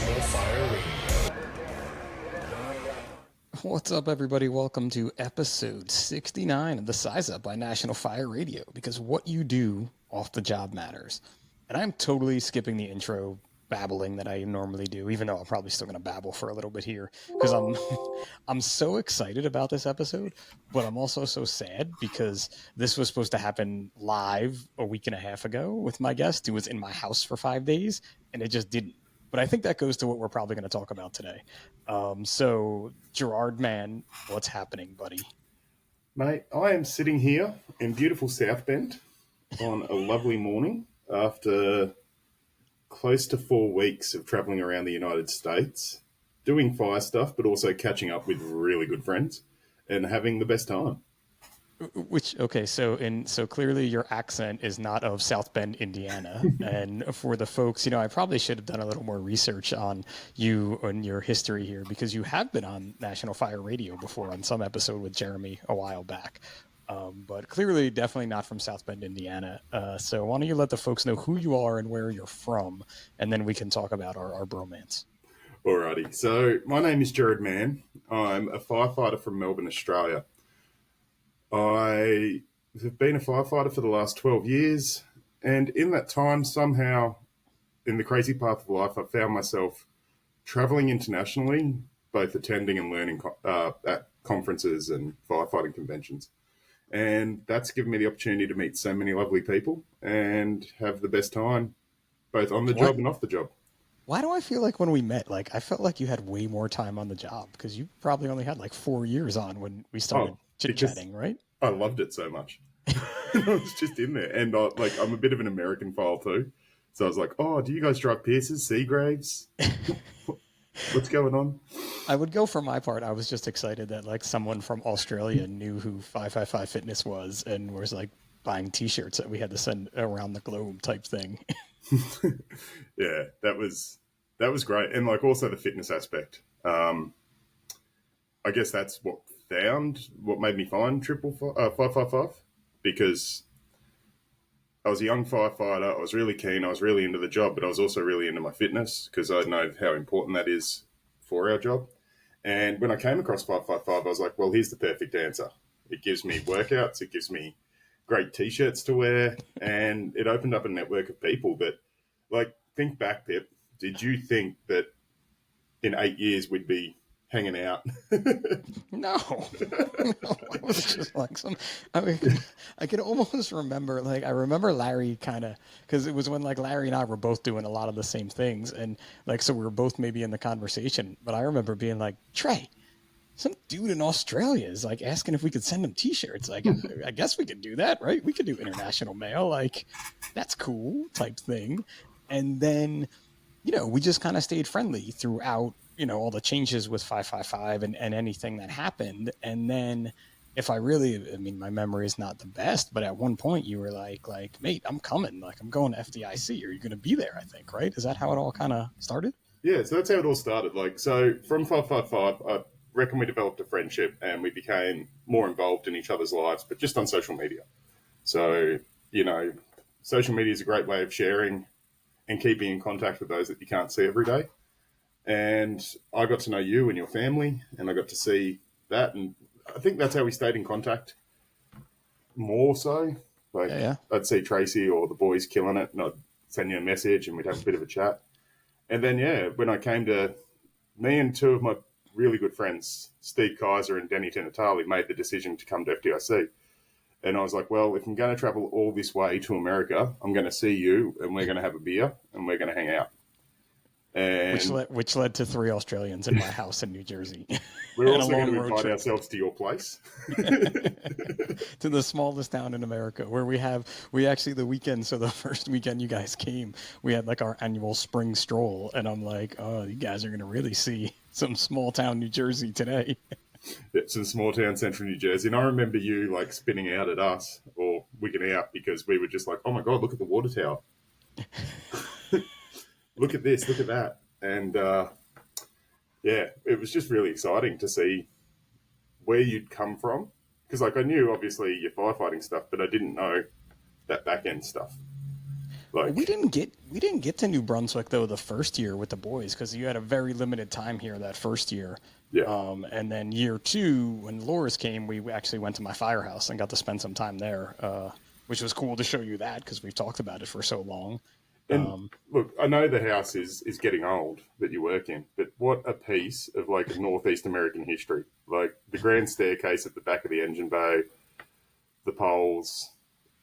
National Fire Radio. What's up, everybody? Welcome to episode 69 of the Size Up by National Fire Radio, because what you do off the job matters. And I'm totally skipping the intro babbling that I normally do, even though I'm probably still going to babble for a little bit here, because I'm so excited about this episode, but I'm also so sad because this was supposed to happen live a week and a half ago with my guest who was in my house for 5 days, and it just didn't. But I think that goes to what we're probably going to talk about today. So, Gerard Mann, what's happening, buddy? Mate, I am sitting here in beautiful South Bend on a lovely morning after close to 4 weeks of travelling around the United States, doing fire stuff, but also catching up with really good friends and having the best time. So clearly your accent is not of South Bend, Indiana. And for the folks, I probably should have done a little more research on you and your history here, because you have been on National Fire Radio before on some episode with Jeremy a while back. But clearly definitely not from South Bend, Indiana. So why don't you let the folks know who you are and where you're from, and then we can talk about our bromance. Alrighty, so my name is Gerard Mann. I'm a firefighter from Melbourne, Australia. I have been a firefighter for the last 12 years, and in that time, somehow, in the crazy path of life, I found myself travelling internationally, both attending and learning at conferences and firefighting conventions. And that's given me the opportunity to meet so many lovely people and have the best time, both on the job and off the job. Why do I feel like when we met, I felt like you had way more time on the job, because you probably only had 4 years on when we started chit-chatting, right? I loved it so much. I was just in there. And I'm a bit of an American file too. So I was like, oh, do you guys drive Pierces, Seagraves? What's going on? I would go for my part. I was just excited that someone from Australia knew who 555 Fitness was and was buying T-shirts that we had to send around the globe type thing. Yeah, that was great. And also the fitness aspect. I guess that's what made me find 555, because I was a young firefighter. I was really keen. I was really into the job, but I was also really into my fitness because I know how important that is for our job. And when I came across 555, I was like, well, here's the perfect answer. It gives me workouts. It gives me great T-shirts to wear. And it opened up a network of people that, think back, Pip. Did you think that in 8 years we'd be hanging out? No. It was just I can almost remember, I remember Larry kind of, because it was when Larry and I were both doing a lot of the same things. And so we were both maybe in the conversation, but I remember being like, Trey, some dude in Australia is asking if we could send him T-shirts. I guess we could do that, right? We could do international mail. That's cool type thing. And then, we just kind of stayed friendly throughout, all the changes with 555 and anything that happened. And then my memory is not the best, but at one point you were like, mate, I'm coming. I'm going to FDIC. Are you going to be there? I think, right? Is that how it all kind of started? Yeah, so that's how it all started. So from 555, I reckon we developed a friendship and we became more involved in each other's lives, but just on social media. So, social media is a great way of sharing and keeping in contact with those that you can't see every day. And I got to know you and your family, and I got to see that. And I think that's how we stayed in contact more so. I'd see Tracy or the boys killing it, and I'd send you a message and we'd have a bit of a chat. And then, when I came to, me and two of my really good friends, Steve Kaiser and Danny Tenatali, made the decision to come to FDIC. And I was like, well, if I'm going to travel all this way to America, I'm going to see you and we're going to have a beer and we're going to hang out. And which led to 3 Australians in my house in New Jersey. We're also going to invite ourselves to your place. To the smallest town in America, where we actually, the weekend, so the first weekend you guys came, we had our annual spring stroll. And I'm like, oh, you guys are going to really see some small town New Jersey today. Yeah, some small town central New Jersey. And I remember you spinning out at us or wigging out because we were just like, oh my God, look at the water tower. Look at this, look at that. And it was just really exciting to see where you'd come from. Because I knew obviously your firefighting stuff, but I didn't know that back end stuff. Like, we didn't get to New Brunswick though the first year with the boys because you had a very limited time here that first year. yeah. And then year 2, when Laura's came, we actually went to my firehouse and got to spend some time there, which was cool to show you that because we've talked about it for so long. And look, I know the house is getting old that you work in, but what a piece of like Northeast American history! Like the grand staircase at the back of the engine bay, the poles,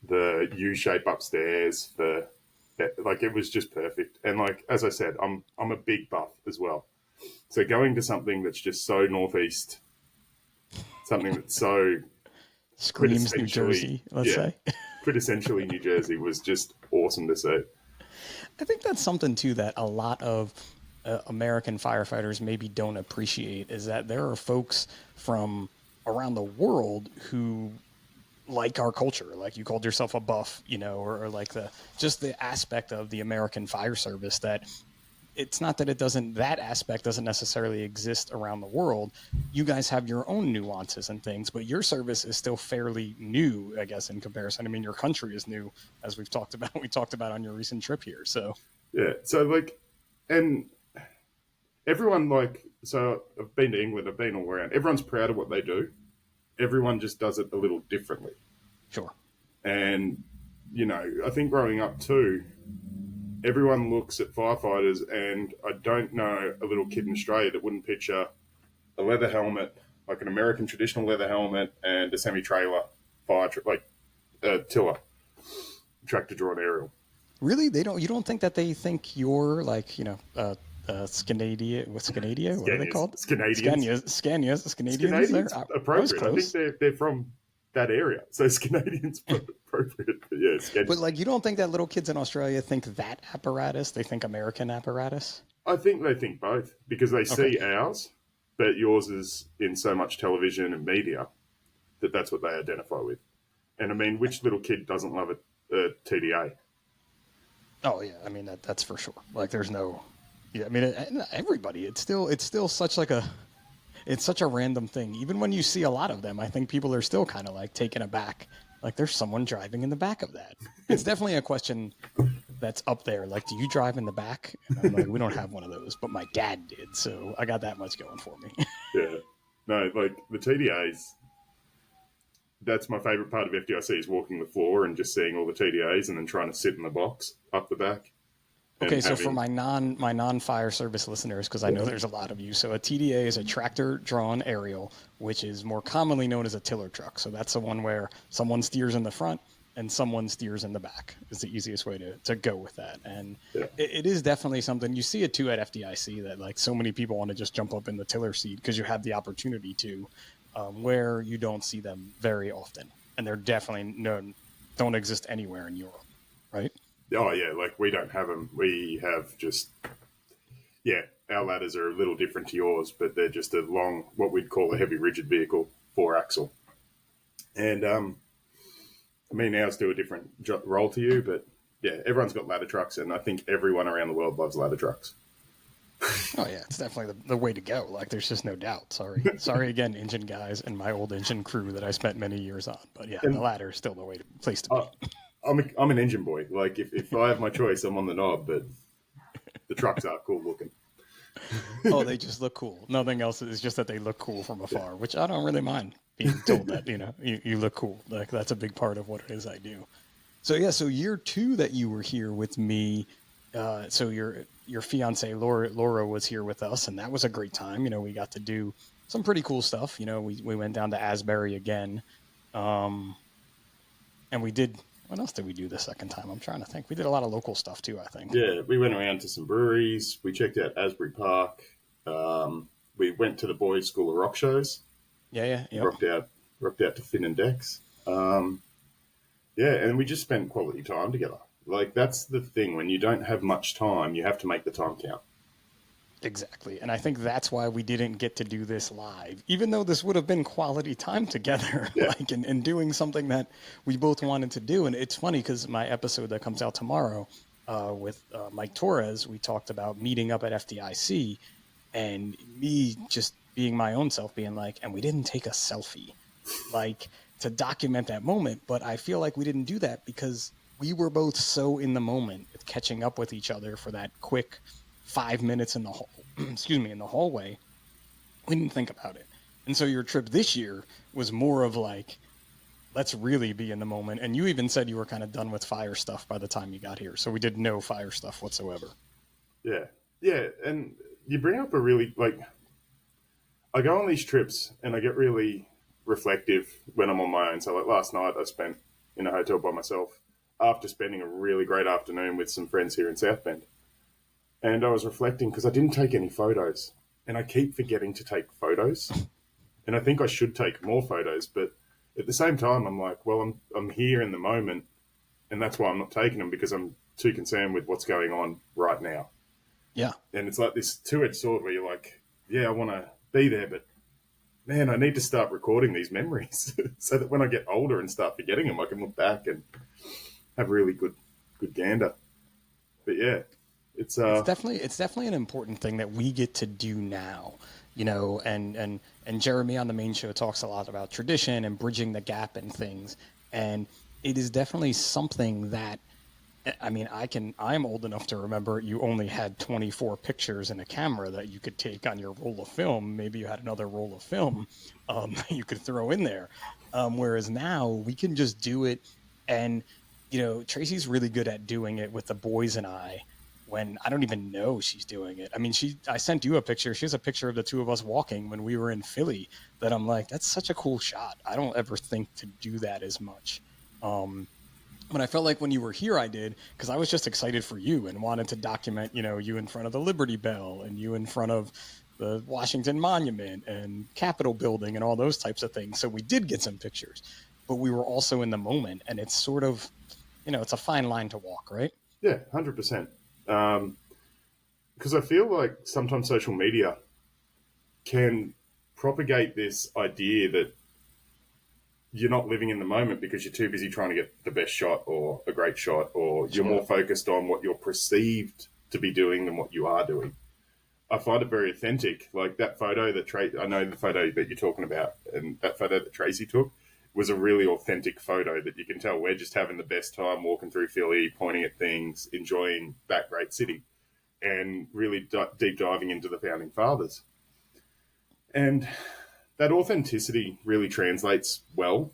the U shape upstairs, like it was just perfect. And like as I said, I'm a big buff as well, so going to something that's just so Northeast, something that's so Screams New Jersey, let's say. quintessentially New Jersey was just awesome to see. I think that's something too that a lot of American firefighters maybe don't appreciate is that there are folks from around the world who like our culture. Like you called yourself a buff, or like the aspect of the American fire service that it's not that that aspect doesn't necessarily exist around the world. You guys have your own nuances and things, but your service is still fairly new, I guess, in comparison. I mean, your country is new, as we talked about on your recent trip here. So, yeah. So like, and everyone so I've been to England, I've been all around. Everyone's proud of what they do. Everyone just does it a little differently. Sure. And, I think growing up too, everyone looks at firefighters, and I don't know a little kid in Australia that wouldn't picture a leather helmet, like an American traditional leather helmet, and a semi-trailer tiller, tractor-drawn aerial. Really, you don't think that they think you're like Scanadia? What's Scanadia? What are they called? Scandinavians. Scandinavians. Appropriate. I think they're from that area, so Scandinavians appropriate. But yeah, but like you don't think that little kids in Australia think that apparatus? They think American apparatus. I think they think both because they see ours, but yours is in so much television and media that's what they identify with. And I mean, which little kid doesn't love a TDA? Oh yeah, I mean that's for sure. Like there's no, yeah, I mean everybody. It's still such it's such a random thing. Even when you see a lot of them, I think people are still kind of like taken aback. Like there's someone driving in the back of that. It's definitely a question that's up there. Like, do you drive in the back? And I'm like, we don't have one of those, but my dad did, so I got that much going for me. Yeah, no, like the TDAs. That's my favorite part of FDIC is walking the floor and just seeing all the TDAs and then trying to sit in the box up the back. Okay, so for my non-fire service listeners, because I know there's a lot of you, so a TDA is a tractor-drawn aerial, which is more commonly known as a tiller truck. So that's the one where someone steers in the front and someone steers in the back is the easiest way to go with that. And it is definitely something, you see it too at FDIC, that like so many people want to just jump up in the tiller seat because you have the opportunity to, where you don't see them very often. And they're definitely don't exist anywhere in Europe, right? Oh, yeah, like we don't have them. We have just, our ladders are a little different to yours, but they're just a long, what we'd call a heavy rigid vehicle, 4-axle. And, I mean, ours do a different role to you, but yeah, everyone's got ladder trucks, and I think everyone around the world loves ladder trucks. Oh, yeah, it's definitely the way to go. Like, there's just no doubt. Sorry again, engine guys and my old engine crew that I spent many years on. But yeah, the ladder is still the place to be. I'm an engine boy. Like if I have my choice, I'm on the knob. But the trucks are cool looking. Oh, they just look cool. Nothing else. It's just that they look cool from afar, which I don't really mind being told that you look cool. Like that's a big part of what it is I do. So yeah, so year 2 that you were here with me. So your fiance Laura was here with us, and that was a great time. We got to do some pretty cool stuff. We went down to Asbury again, and we did. What else did we do the second time? I'm trying to think. We did a lot of local stuff too, I think. Yeah, we went around to some breweries. We checked out Asbury Park. We went to the boys' School of Rock shows. Yeah. Yep. Rocked out to Finn and Dex. And we just spent quality time together. Like, that's the thing. When you don't have much time, you have to make the time count. Exactly. And I think that's why we didn't get to do this live, even though this would have been quality time together, like and doing something that we both wanted to do. And it's funny because my episode that comes out tomorrow with Mike Torres, we talked about meeting up at FDIC and me just being my own self, being like, and we didn't take a selfie, like to document that moment. But I feel like we didn't do that because we were both so in the moment with catching up with each other for that quick 5 minutes in the hall, excuse me, in the hallway. We didn't think about it. And so your trip this year was more of like, let's really be in the moment. And you even said you were kind of done with fire stuff by the time you got here. So we did no fire stuff whatsoever. Yeah. Yeah. And you bring up a really, like, I go on these trips and I get really reflective when I'm on my own. So, like last night, I spent in a hotel by myself after spending a really great afternoon with some friends here in South Bend. And I was reflecting because I didn't take any photos. And I keep forgetting to take photos. And I think I should take more photos. But at the same time, I'm like, well, I'm here in the moment. And that's why I'm not taking them, because I'm too concerned with what's going on right now. Yeah. And it's like this two-edged sword where you're like, yeah, I want to be there, but man, I need to start recording these memories so that when I get older and start forgetting them, I can look back and have a really good gander. But yeah, it's definitely an important thing that we get to do now, you know, and Jeremy on the main show talks a lot about tradition and bridging the gap and things. And it is definitely something that, I mean, I'm old enough to remember you only had 24 pictures in a camera that you could take on your roll of film. Maybe you had another roll of film you could throw in there. Whereas now we can just do it. And, you know, Tracy's really good at doing it with the boys and I when I don't even know she's doing it. I mean, I sent you a picture. She has a picture of the two of us walking when we were in Philly that I'm like, that's such a cool shot. I don't ever think to do that as much. But I felt like when you were here, I did, because I was just excited for you and wanted to document, you know, you in front of the Liberty Bell and you in front of the Washington Monument and Capitol Building and all those types of things. So we did get some pictures, but we were also in the moment, and it's sort of, you know, it's a fine line to walk, right? Yeah, 100%. Because I feel like sometimes social media can propagate this idea that you're not living in the moment because you're too busy trying to get the best shot or a great shot, or you're more focused on what you're perceived to be doing than what you are doing. I find it very authentic. Like that photo that I know the photo that you're talking about, and that photo that Tracy took was a really authentic photo that you can tell we're just having the best time walking through Philly, pointing at things, enjoying that great city, and really deep diving into the founding fathers. And that authenticity really translates well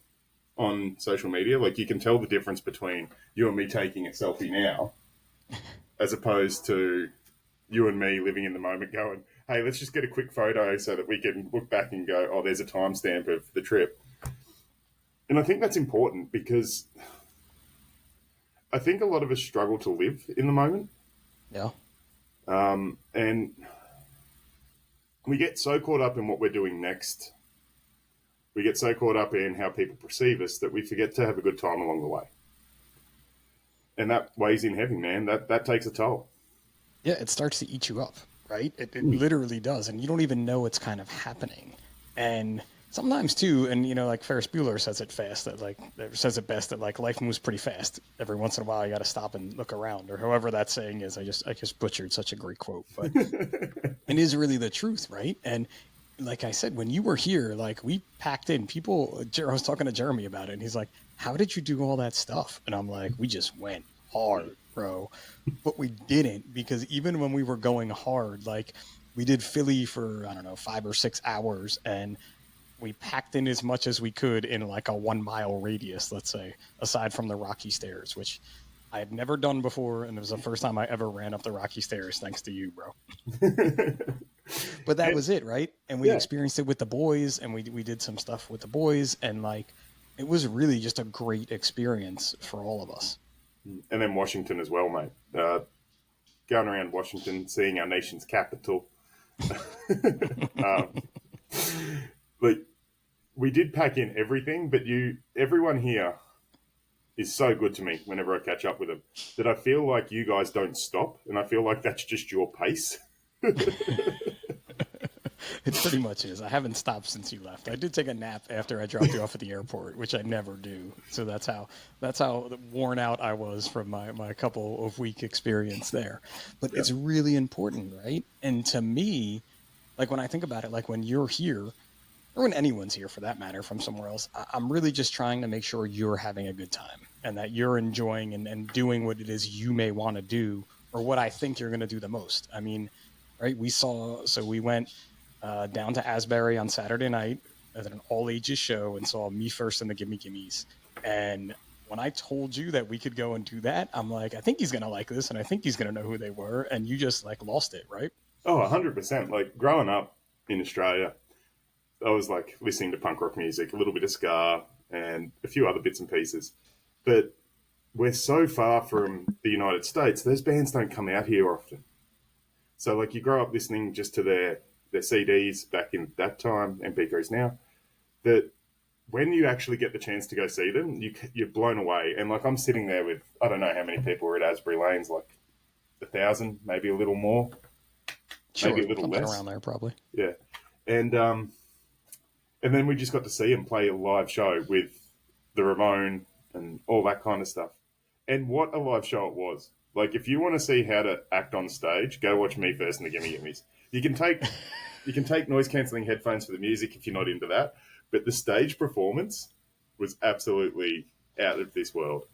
on social media. Like you can tell the difference between you and me taking a selfie now as opposed to you and me living in the moment going, hey, let's just get a quick photo so that we can look back and go, oh, there's a timestamp of the trip. And I think that's important because I think a lot of us struggle to live in the moment. Yeah. And we get so caught up in what we're doing next. We get so caught up in how people perceive us that we forget to have a good time along the way. And that weighs in heavy, man. That takes a toll. Yeah, it starts to eat you up, right? It literally does. And you don't even know it's kind of happening. And sometimes too, and you know, like Ferris Bueller says it best that like life moves pretty fast. Every once in a while you got to stop and look around, or however that saying is. I just butchered such a great quote, but it is really the truth, right? And like I said, when you were here, like we packed in people. I was talking to Jeremy about it, and he's like, how did you do all that stuff? And I'm like, we just went hard, bro. But we didn't, because even when we were going hard, like we did Philly for, I don't know, 5 or 6 hours, and we packed in as much as we could in like a 1 mile radius, let's say, aside from the Rocky Stairs, which I had never done before. And it was the first time I ever ran up the Rocky Stairs, thanks to you, bro. But that was it, right? And we experienced it with the boys, and we did some stuff with the boys, and like it was really just a great experience for all of us. And then Washington as well, mate. Going around Washington, seeing our nation's capital. Like we did pack in everything, but everyone here is so good to me whenever I catch up with them that I feel like you guys don't stop, and I feel like that's just your pace. It pretty much is. I haven't stopped since you left. I did take a nap after I dropped you off at the airport, which I never do. So that's how worn out I was from my couple of week experience there. But It's really important, right? And to me, like when I think about it, like when you're here, or when anyone's here for that matter from somewhere else, I'm really just trying to make sure you're having a good time and that you're enjoying and doing what it is you may want to do or what I think you're going to do the most. I mean, right? We went down to Asbury on Saturday night at an all ages show and saw Me First and the Gimme Gimmes. And when I told you that we could go and do that, I'm like, I think he's going to like this and I think he's going to know who they were. And you just like lost it, right? Oh, 100%. Like growing up in Australia, I was like listening to punk rock music, a little bit of ska, and a few other bits and pieces. But we're so far from the United States, those bands don't come out here often. So like you grow up listening just to their CDs back in that time, MP3s now, that when you actually get the chance to go see them, you're blown away. And like I'm sitting there with, I don't know how many people were at Asbury Lanes, like 1,000, maybe a little more, Sure, maybe a little something less. around there probably. Yeah. And then we just got to see him play a live show with the Ramone and all that kind of stuff. And what a live show it was. Like, if you want to see how to act on stage, go watch Me First and the Gimme Gimmes. You can take noise cancelling headphones for the music if you're not into that. But the stage performance was absolutely out of this world.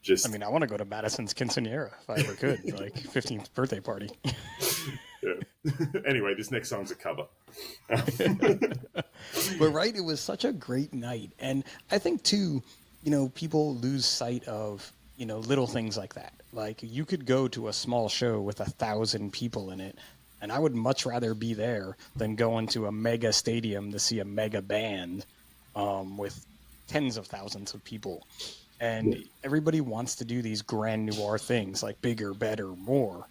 I mean, I want to go to Madison's quinceanera if I ever could, like 15th birthday party. Yeah. Anyway, this next song's a cover. But right, it was such a great night. And I think too, people lose sight of, little things like that. Like you could go to a small show with 1,000 people in it, and I would much rather be there than going to a mega stadium to see a mega band with tens of thousands of people. And everybody wants to do these grand noir things like bigger, better, more.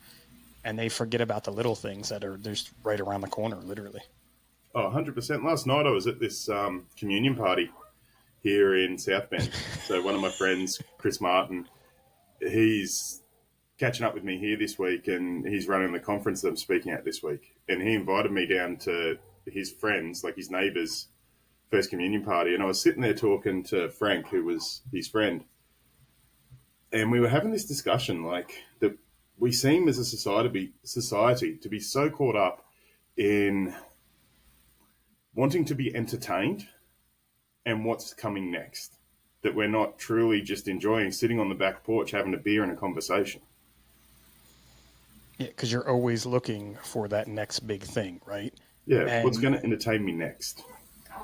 And they forget about the little things that are just right around the corner, literally. Oh, 100%. Last night I was at this communion party here in South Bend. So one of my friends, Chris Martin, he's catching up with me here this week and he's running the conference that I'm speaking at this week. And he invited me down to his friends, like his neighbours' first communion party. And I was sitting there talking to Frank, who was his friend. And we were having this discussion, like, that we seem as a society to be so caught up in wanting to be entertained and what's coming next, that we're not truly just enjoying sitting on the back porch having a beer and a conversation. Yeah, because you're always looking for that next big thing, right? Yeah, and what's going to entertain me next?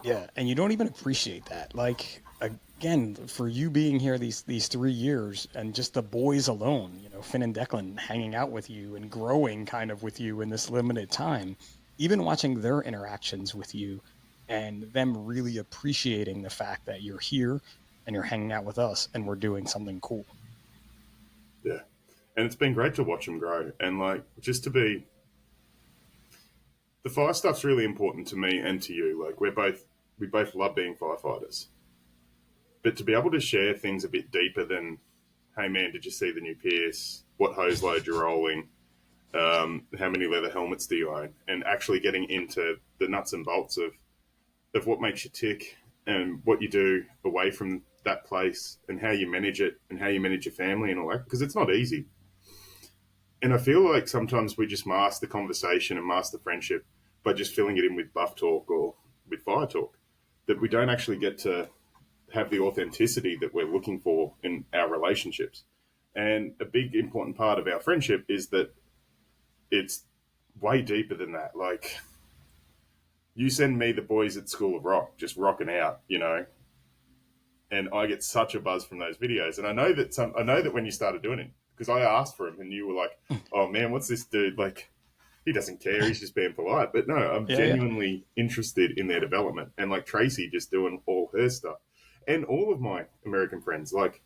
Yeah, and you don't even appreciate that. Like, again, for you being here these 3 years and just the boys alone, Finn and Declan hanging out with you and growing kind of with you in this limited time, even watching their interactions with you and them really appreciating the fact that you're here and you're hanging out with us and we're doing something cool. Yeah, and it's been great to watch them grow. And, like, just to be... The fire stuff's really important to me and to you. Like, we both love being firefighters. But to be able to share things a bit deeper than, hey man, did you see the new Pierce? What hose load you're rolling? How many leather helmets do you own? And actually getting into the nuts and bolts of what makes you tick and what you do away from that place and how you manage it and how you manage your family and all that. Because it's not easy. And I feel like sometimes we just mask the conversation and mask the friendship by just filling it in with buff talk or with fire talk, that we don't actually get to have the authenticity that we're looking for in our relationships. And a big important part of our friendship is that it's way deeper than that. Like, you send me the boys at School of Rock just rocking out, and I get such a buzz from those videos. And I know that when you started doing it, because I asked for him and you were like, oh man, what's this dude? Like, he doesn't care. He's just being polite. But no, I'm genuinely interested in their development. And like Tracy just doing all her stuff. And all of my American friends, like,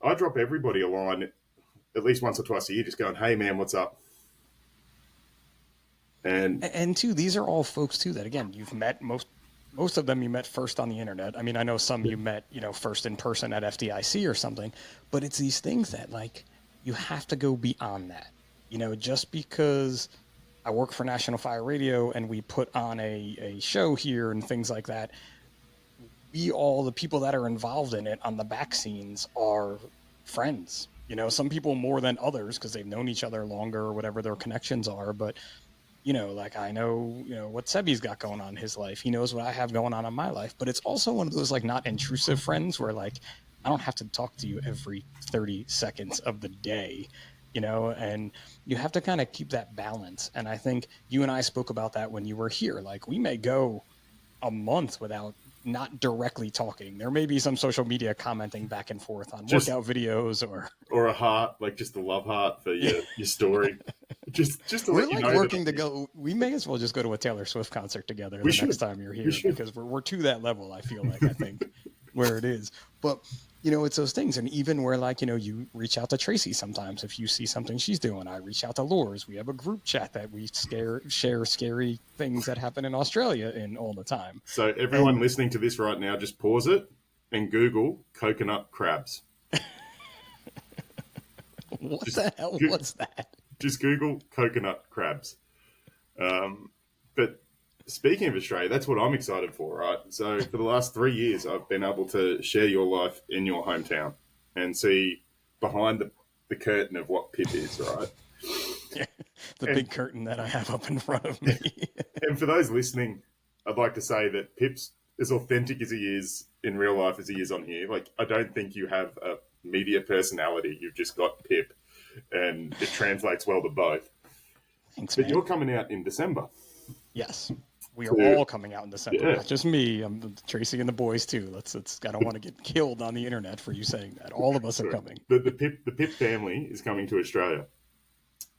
I drop everybody a line at least once or twice a year, just going, hey man, what's up? And too, these are all folks too that, again, you've met most of them you met first on the internet. I mean, I know some you met, first in person at FDIC or something, but it's these things that, like, you have to go beyond that. Just because I work for National Fire Radio and we put on a show here and things like that, all the people that are involved in it on the back scenes are friends. Some people more than others because they've known each other longer or whatever their connections are, but like I know, what Sebi's got going on in his life. He knows what I have going on in my life. But it's also one of those like not intrusive friends where like I don't have to talk to you every 30 seconds of the day, and you have to kind of keep that balance. And I think you and I spoke about that when you were here. Like we may go a month without not directly talking. There may be some social media commenting back and forth on workout videos or a heart, like just a love heart for your story. Just to we're let you like know working to go. We may as well just go to a Taylor Swift concert together next time you're here because we're to that level. I feel like I think where it is, but it's those things. And even where like, you reach out to Tracy sometimes if you see something she's doing. I reach out to Lors. We have a group chat that we share scary things that happen in Australia in all the time. So everyone listening to this right now, just pause it and Google coconut crabs. What the hell was that? Just Google coconut crabs. But speaking of Australia, that's what I'm excited for, right? So for the last 3 years, I've been able to share your life in your hometown and see behind the curtain of what Pip is, right? Yeah, big curtain that I have up in front of me. And for those listening, I'd like to say that Pip's as authentic as he is in real life as he is on here. Like, I don't think you have a media personality. You've just got Pip, and it translates well to both. Thanks, but man. You're coming out in December. Yes. We are all coming out in December. Yeah. Not just me. I'm Tracy and the boys too. I don't want to get killed on the internet for you saying that. All of us are coming. The Pip family is coming to Australia.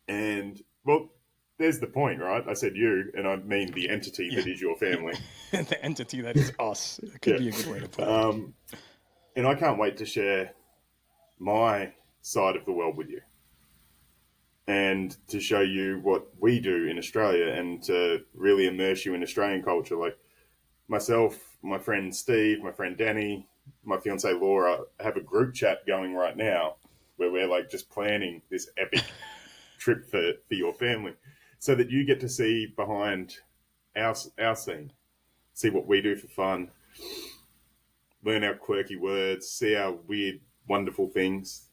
And well, there's the point, right? I said you, and I mean the entity that is your family. The entity that is us. It could be a good way to put it. And I can't wait to share my side of the world with you. And to show you what we do in Australia and to really immerse you in Australian culture. Like myself, my friend Steve, my friend Danny, my fiancée Laura have a group chat going right now where we're like just planning this epic trip for your family so that you get to see behind our scene, see what we do for fun, learn our quirky words, see our weird, wonderful things,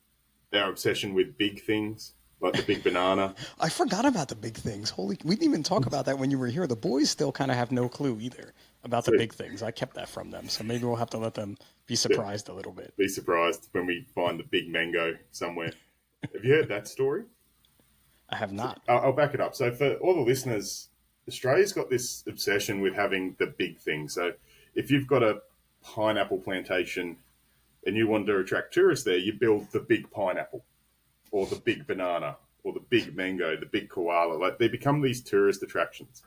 our obsession with big things. Like the big banana. I forgot about the big things. We didn't even talk about that when you were here. The boys still kind of have no clue either about the big things. I kept that from them. So maybe we'll have to let them be surprised a little bit. Be surprised when we find the big mango somewhere. Have you heard that story? I have not. I'll back it up. So for all the listeners, Australia's got this obsession with having the big thing. So if you've got a pineapple plantation and you want to attract tourists there, you build the big pineapple. Or the big banana, or the big mango, the big koala. Like they become these tourist attractions.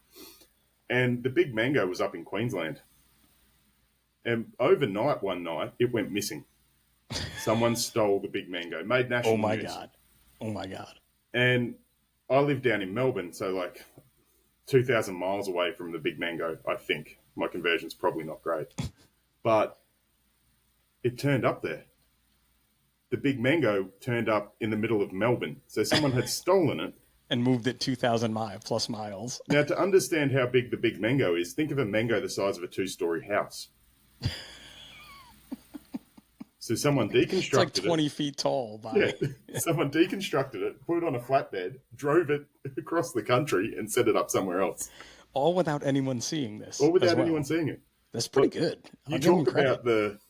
And the big mango was up in Queensland. And overnight, one night, it went missing. Someone stole the big mango, made national news. Oh my God. And I live down in Melbourne, so like 2,000 miles away from the big mango, I think. My conversion's probably not great. But it turned up there. The big mango turned up in the middle of Melbourne. So someone had stolen it. And moved it 2,000 plus miles. Now, to understand how big the big mango is, think of a mango the size of a 2-story house. So someone deconstructed it's like 20 feet tall. Someone deconstructed it, put it on a flatbed, drove it across the country, and set it up somewhere else. All without anyone seeing this. All without anyone seeing it. That's pretty good. You talk about the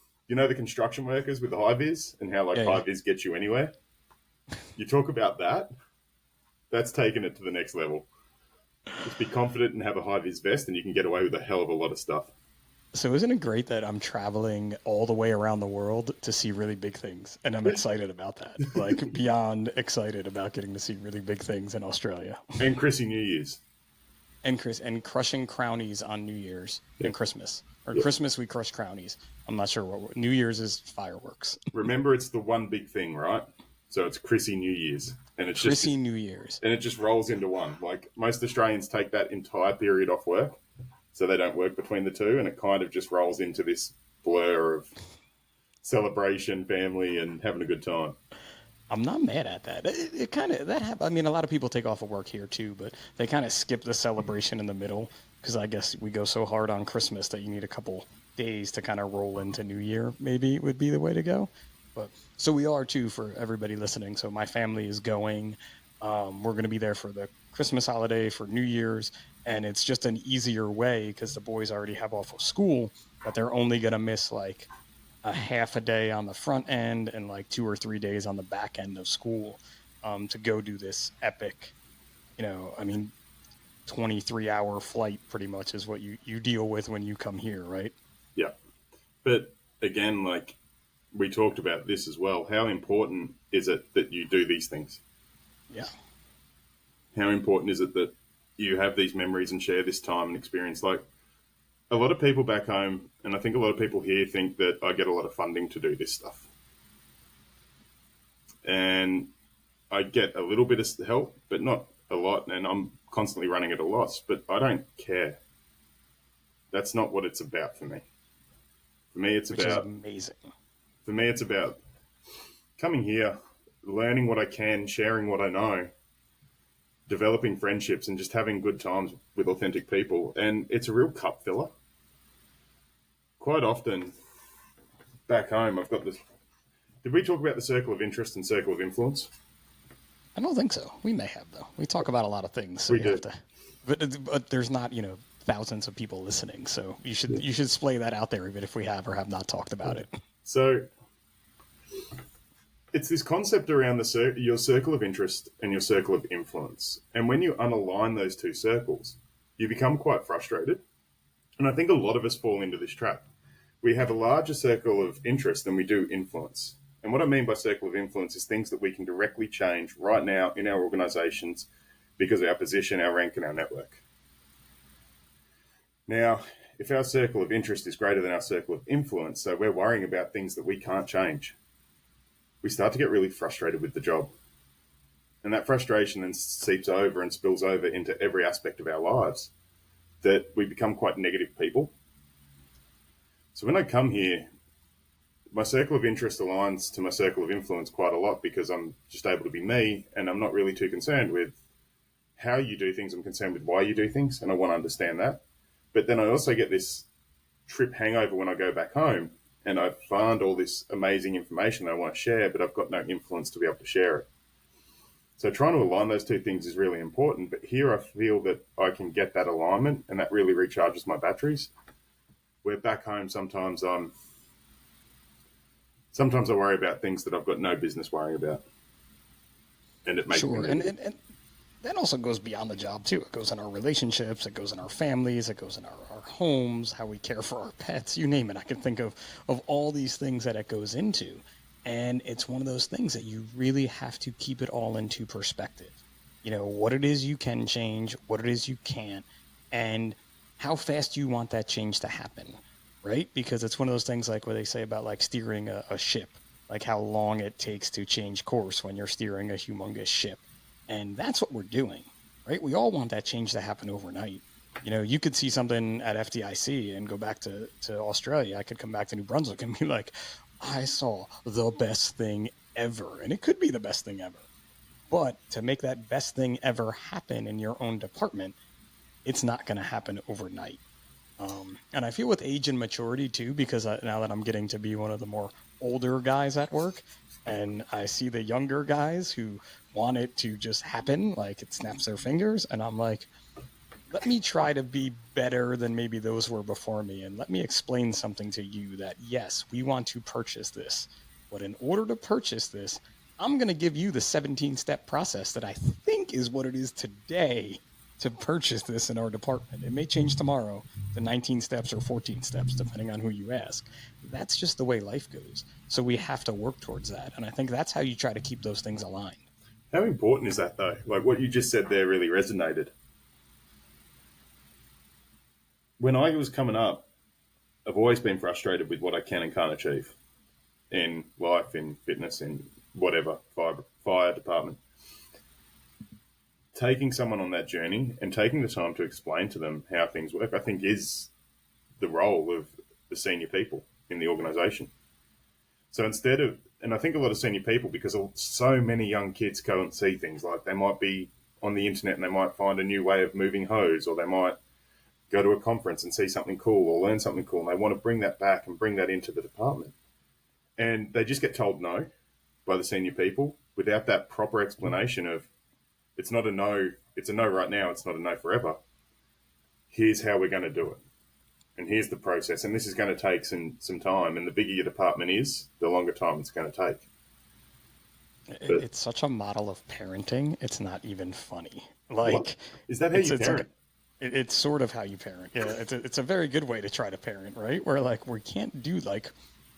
construction workers with the high-vis and how high-vis gets you anywhere? You talk about that, that's taking it to the next level. Just be confident and have a high-vis vest and you can get away with a hell of a lot of stuff. So isn't it great that I'm traveling all the way around the world to see really big things? And I'm excited about that. Like beyond excited about getting to see really big things in Australia. And Chrissy New Year's. And crushing crownies on New Year's and Christmas. Or Christmas, we crush crownies. I'm not sure what New Year's is fireworks. Remember, it's the one big thing, right? So it's Chrissy New Year's, and it's Chrissy New Year's, and it just rolls into one. Like most Australians take that entire period off work, so they don't work between the two, and it kind of just rolls into this blur of celebration, family, and having a good time. I'm not mad at that. It kind of that happens. I mean, a lot of people take off of work here too, but they kind of skip the celebration in the middle because I guess we go so hard on Christmas that you need a couple days to kind of roll into New Year. Maybe would be the way to go. But so we are too for everybody listening. So my family is going. We're going to be there for the Christmas holiday, for New Year's, and it's just an easier way because the boys already have off of school that they're only going to miss like a half a day on the front end and like 2 or 3 days on the back end of school to go do this epic, I mean, 23-hour flight pretty much is what you deal with when you come here, right? Yeah. But again, like we talked about this as well, how important is it that you do these things? Yeah. How important is it that you have these memories and share this time and experience? Like a lot of people back home, and I think a lot of people here think that I get a lot of funding to do this stuff. And I get a little bit of help, but not a lot, and I'm constantly running at a loss, but I don't care. That's not what it's about for me. For me, it's Which about is amazing. For me, it's about coming here, learning what I can, sharing what I know, developing friendships, and just having good times with authentic people. And it's a real cup filler. Quite often, back home, I've got this. Did we talk about the circle of interest and circle of influence? I don't think so. We may have, though. We talk about a lot of things, so We you do. have to. But there's not, thousands of people listening, so you should splay that out there, even if we have or have not talked about it. So it's this concept around your circle of interest and your circle of influence. And when you unalign those two circles, you become quite frustrated. And I think a lot of us fall into this trap. We have a larger circle of interest than we do influence. And what I mean by circle of influence is things that we can directly change right now in our organizations because of our position, our rank, and our network. Now, if our circle of interest is greater than our circle of influence, so we're worrying about things that we can't change, we start to get really frustrated with the job. And that frustration then seeps over and spills over into every aspect of our lives, that we become quite negative people. So when I come here, my circle of interest aligns to my circle of influence quite a lot because I'm just able to be me, and I'm not really too concerned with how you do things. I'm concerned with why you do things, and I want to understand that. But then I also get this trip hangover when I go back home, and I find all this amazing information I want to share, but I've got no influence to be able to share it. So trying to align those two things is really important. But here I feel that I can get that alignment, and that really recharges my batteries. Where back home, sometimes I worry about things that I've got no business worrying about, and it makes me negative. And that also goes beyond the job too. It goes in our relationships, it goes in our families, it goes in our homes, how we care for our pets, you name it. I can think of all these things that it goes into. And it's one of those things that you really have to keep it all into perspective. What it is you can change, what it is you can't, and how fast you want that change to happen, right? Because it's one of those things like what they say about like steering a ship, like how long it takes to change course when you're steering a humongous ship. And that's what we're doing, right? We all want that change to happen overnight. You could see something at FDIC and go back to Australia. I could come back to New Brunswick and be like, I saw the best thing ever. And it could be the best thing ever. But to make that best thing ever happen in your own department, it's not going to happen overnight. And I feel with age and maturity too, because now that I'm getting to be one of the more older guys at work, and I see the younger guys who want it to just happen, like it snaps their fingers, and I'm like, let me try to be better than maybe those were before me, and let me explain something to you that, yes, we want to purchase this, but in order to purchase this, I'm going to give you the 17-step process that I think is what it is today to purchase this in our department. It may change tomorrow to 19 steps or 14 steps, depending on who you ask. That's just the way life goes. So we have to work towards that. And I think that's how you try to keep those things aligned. How important is that, though? Like what you just said there really resonated. When I was coming up, I've always been frustrated with what I can and can't achieve in life, in fitness, in whatever, fire department. Taking someone on that journey and taking the time to explain to them how things work, I think is the role of the senior people in the organization. So instead of, and I think a lot of senior people, because so many young kids go and see things like they might be on the internet and they might find a new way of moving hose, or they might go to a conference and see something cool or learn something cool, and they want to bring that back and bring that into the department. And they just get told no by the senior people without that proper explanation of It's not a no. It's a no right now. It's not a no forever. Here's how we're going to do it. And here's the process. And this is going to take some time. And the bigger your department is, the longer time it's going to take. But It's such a model of parenting. It's not even funny. what? Is that how you It's like parent? it's sort of how you parent. Yeah, it's a very good way to try to parent, right? Where like we can't do like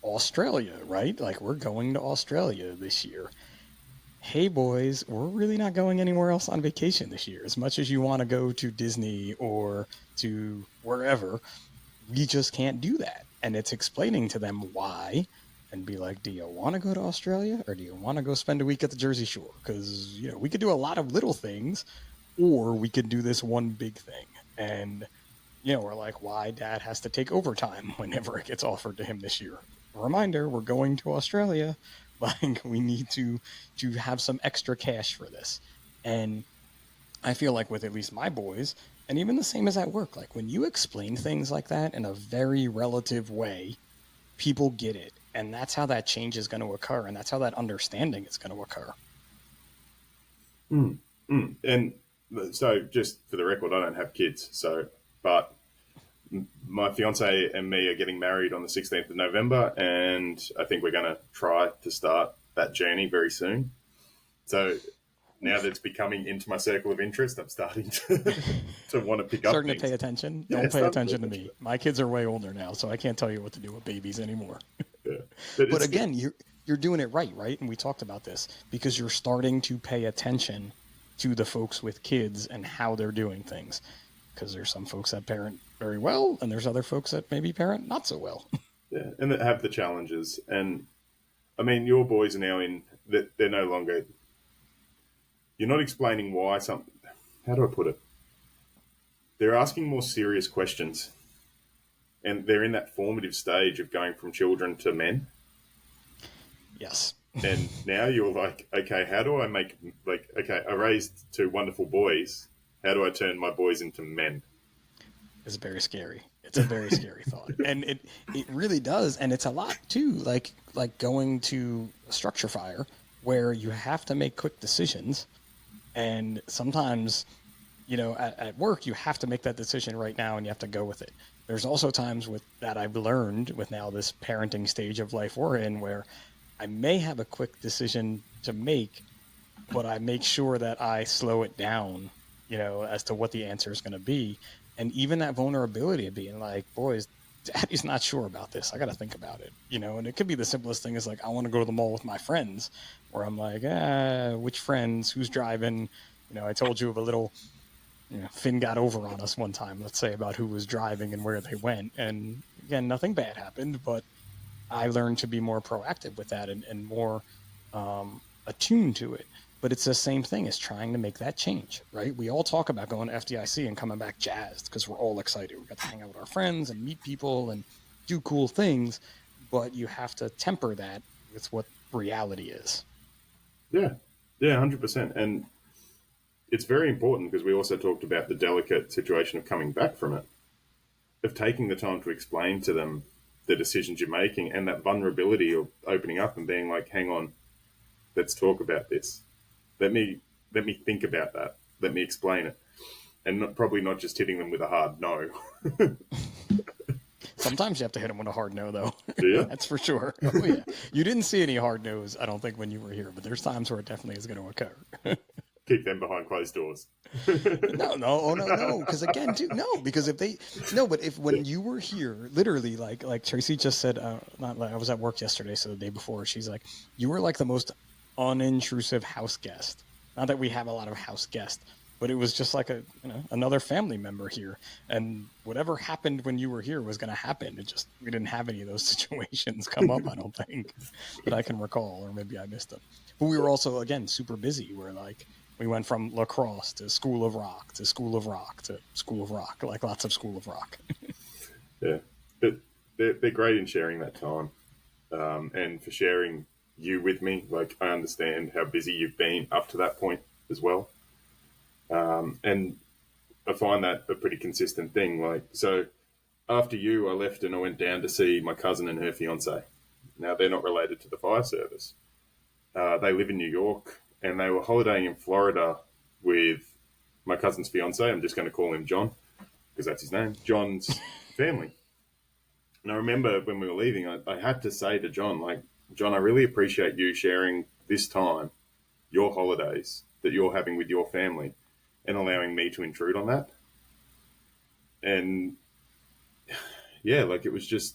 Australia, right? Like we're going to Australia this year. Hey boys, we're really not going anywhere else on vacation this year. As much as you want to go to Disney or to wherever, we just can't do that. And it's explaining to them why and be like, do you want to go to Australia or do you want to go spend a week at the Jersey Shore? Because, we could do a lot of little things or we could do this one big thing. And, we're like, why dad has to take overtime whenever it gets offered to him this year. Reminder, we're going to Australia. Like, we need to have some extra cash for this. And I feel like with at least my boys, and even the same as at work, like when you explain things like that in a very relative way, people get it. And that's how that change is going to occur. And that's how that understanding is going to occur. Mm, And so, just for the record, I don't have kids. So, but my fiance and me are getting married on the 16th of November, and I think we're going to try to start that journey very soon. So now that it's becoming into my circle of interest, I'm starting to want to pick up Starting to things. pay attention. Yeah, Don't pay starting to attention to me. My kids are way older now, so I can't tell you what to do with babies anymore. Yeah. But again, you're doing it right? And we talked about this because you're starting to pay attention to the folks with kids and how they're doing things. Because there's some folks that parent very well, and there's other folks that maybe parent not so well. Yeah, and that have the challenges. And I mean, your boys are now in that they're no longer. You're not explaining why something. How do I put it? They're asking more serious questions, and they're in that formative stage of going from children to men. Yes. And now you're like, okay, how do I make okay, I raised two wonderful boys. How do I turn my boys into men? It's very scary. It's a very scary thought. And it really does. And it's a lot too, like going to a structure fire where you have to make quick decisions. And sometimes, at work, you have to make that decision right now and you have to go with it. There's also times with that I've learned with now this parenting stage of life we're in where I may have a quick decision to make, but I make sure that I slow it down, as to what the answer is going to be. And even that vulnerability of being like, boys, daddy's not sure about this. I got to think about it, and it could be the simplest thing is like, I want to go to the mall with my friends where I'm like, which friends, who's driving? I told you of a little, Finn got over on us one time, let's say, about who was driving and where they went. And again, nothing bad happened, but I learned to be more proactive with that and more attuned to it. But it's the same thing as trying to make that change, right? We all talk about going to FDIC and coming back jazzed because we're all excited. We got to hang out with our friends and meet people and do cool things, but you have to temper that with what reality is. Yeah, 100%. And it's very important because we also talked about the delicate situation of coming back from it, of taking the time to explain to them the decisions you're making and that vulnerability of opening up and being like, hang on, let's talk about this. Let me think about that. Let me explain it. And probably not just hitting them with a hard no. Sometimes you have to hit them with a hard no, though. Yeah. That's for sure. Oh, yeah. You didn't see any hard no's, I don't think, when you were here, but there's times where it definitely is going to occur. Keep them behind closed doors. No. Because again, too, no. Because when you were here, literally, like Tracy just said, I was at work yesterday, so the day before, she's like, you were like the most unintrusive house guest. Not that we have a lot of house guests, but it was just like another family member here, and whatever happened when you were here was going to happen. We didn't have any of those situations come up, I don't think, that I can recall, or maybe I missed them. But we were also, again, super busy. We're like, we went from lacrosse to School of Rock to School of Rock to School of Rock, like lots of School of Rock. Yeah, but they're great in sharing that time, and for sharing you with me. Like, I understand how busy you've been up to that point as well. And I find that a pretty consistent thing. Like, so after you, I left and I went down to see my cousin and her fiance. Now, they're not related to the fire service. They live in New York and they were holidaying in Florida with my cousin's fiance. I'm just going to call him John because that's his name. John's family. And I remember when we were leaving, I had to say to John, like, John, I really appreciate you sharing this time, your holidays that you're having with your family, and allowing me to intrude on that. And yeah, like it was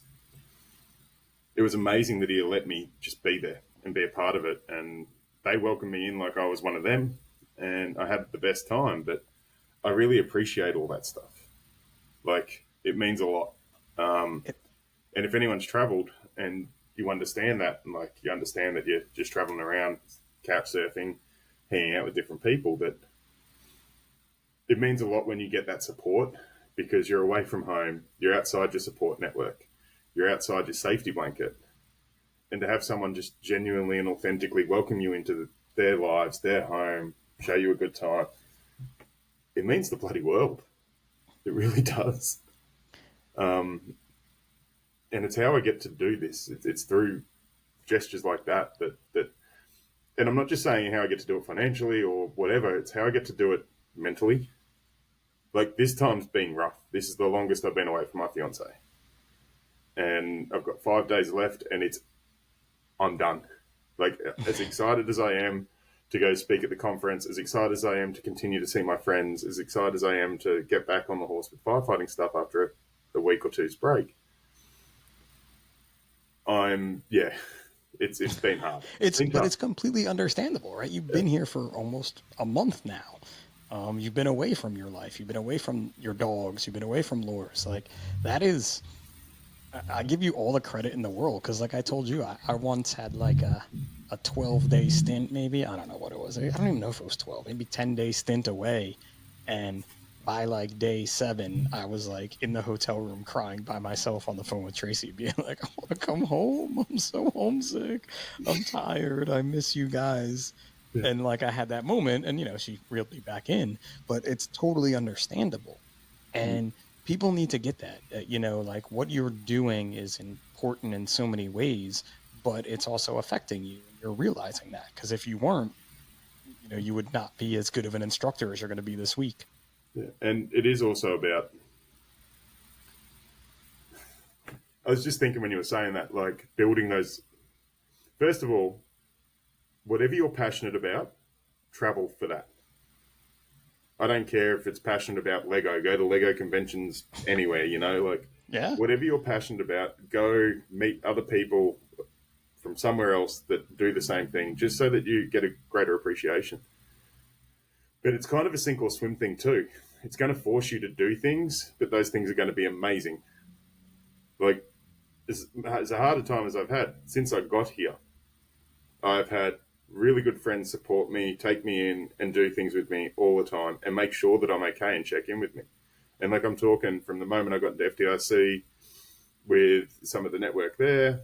amazing that he let me just be there and be a part of it. And they welcomed me in like I was one of them, and I had the best time. But I really appreciate all that stuff. Like, it means a lot. And if anyone's traveled and you understand that, and like you understand that you're just traveling around, couch surfing, hanging out with different people, that it means a lot when you get that support, because you're away from home, you're outside your support network, you're outside your safety blanket, and to have someone just genuinely and authentically welcome you into their lives, their home, show you a good time, it means the bloody world. It really does. And it's how I get to do this. It's through gestures like that, and I'm not just saying how I get to do it financially or whatever, it's how I get to do it mentally. Like, this time's been rough. This is the longest I've been away from my fiance. And I've got 5 days left, and I'm done. Like, as excited as I am to go speak at the conference, as excited as I am to continue to see my friends, as excited as I am to get back on the horse with firefighting stuff after a week or two's break, it's been hard. It's completely understandable, right? You've been here for almost a month now. You've been away from your life. You've been away from your dogs. You've been away from Loris. Like, that is, I give you all the credit in the world, because like I told you, I once had like a 12-day stint, maybe. I don't know what it was. I don't even know if it was 12, maybe 10-day stint away. And by like day 7, I was like in the hotel room crying by myself on the phone with Tracy, being like, I want to come home. I'm so homesick. I'm tired. I miss you guys. Yeah. And like I had that moment, and she reeled me back in, but it's totally understandable. And people need to get that, like what you're doing is important in so many ways, but it's also affecting you. You're realizing that, because if you weren't, you would not be as good of an instructor as you're going to be this week. Yeah. And it is also about, I was just thinking when you were saying that, like building those, first of all, whatever you're passionate about, travel for that. I don't care if it's passionate about Lego, go to Lego conventions anywhere, yeah. Whatever you're passionate about, go meet other people from somewhere else that do the same thing, just so that you get a greater appreciation. But it's kind of a sink or swim thing too. It's going to force you to do things, but those things are going to be amazing. Like, as hard a time as I've had since I got here, I've had really good friends support me, take me in and do things with me all the time and make sure that I'm okay and check in with me. And like, I'm talking from the moment I got into FDIC with some of the network there,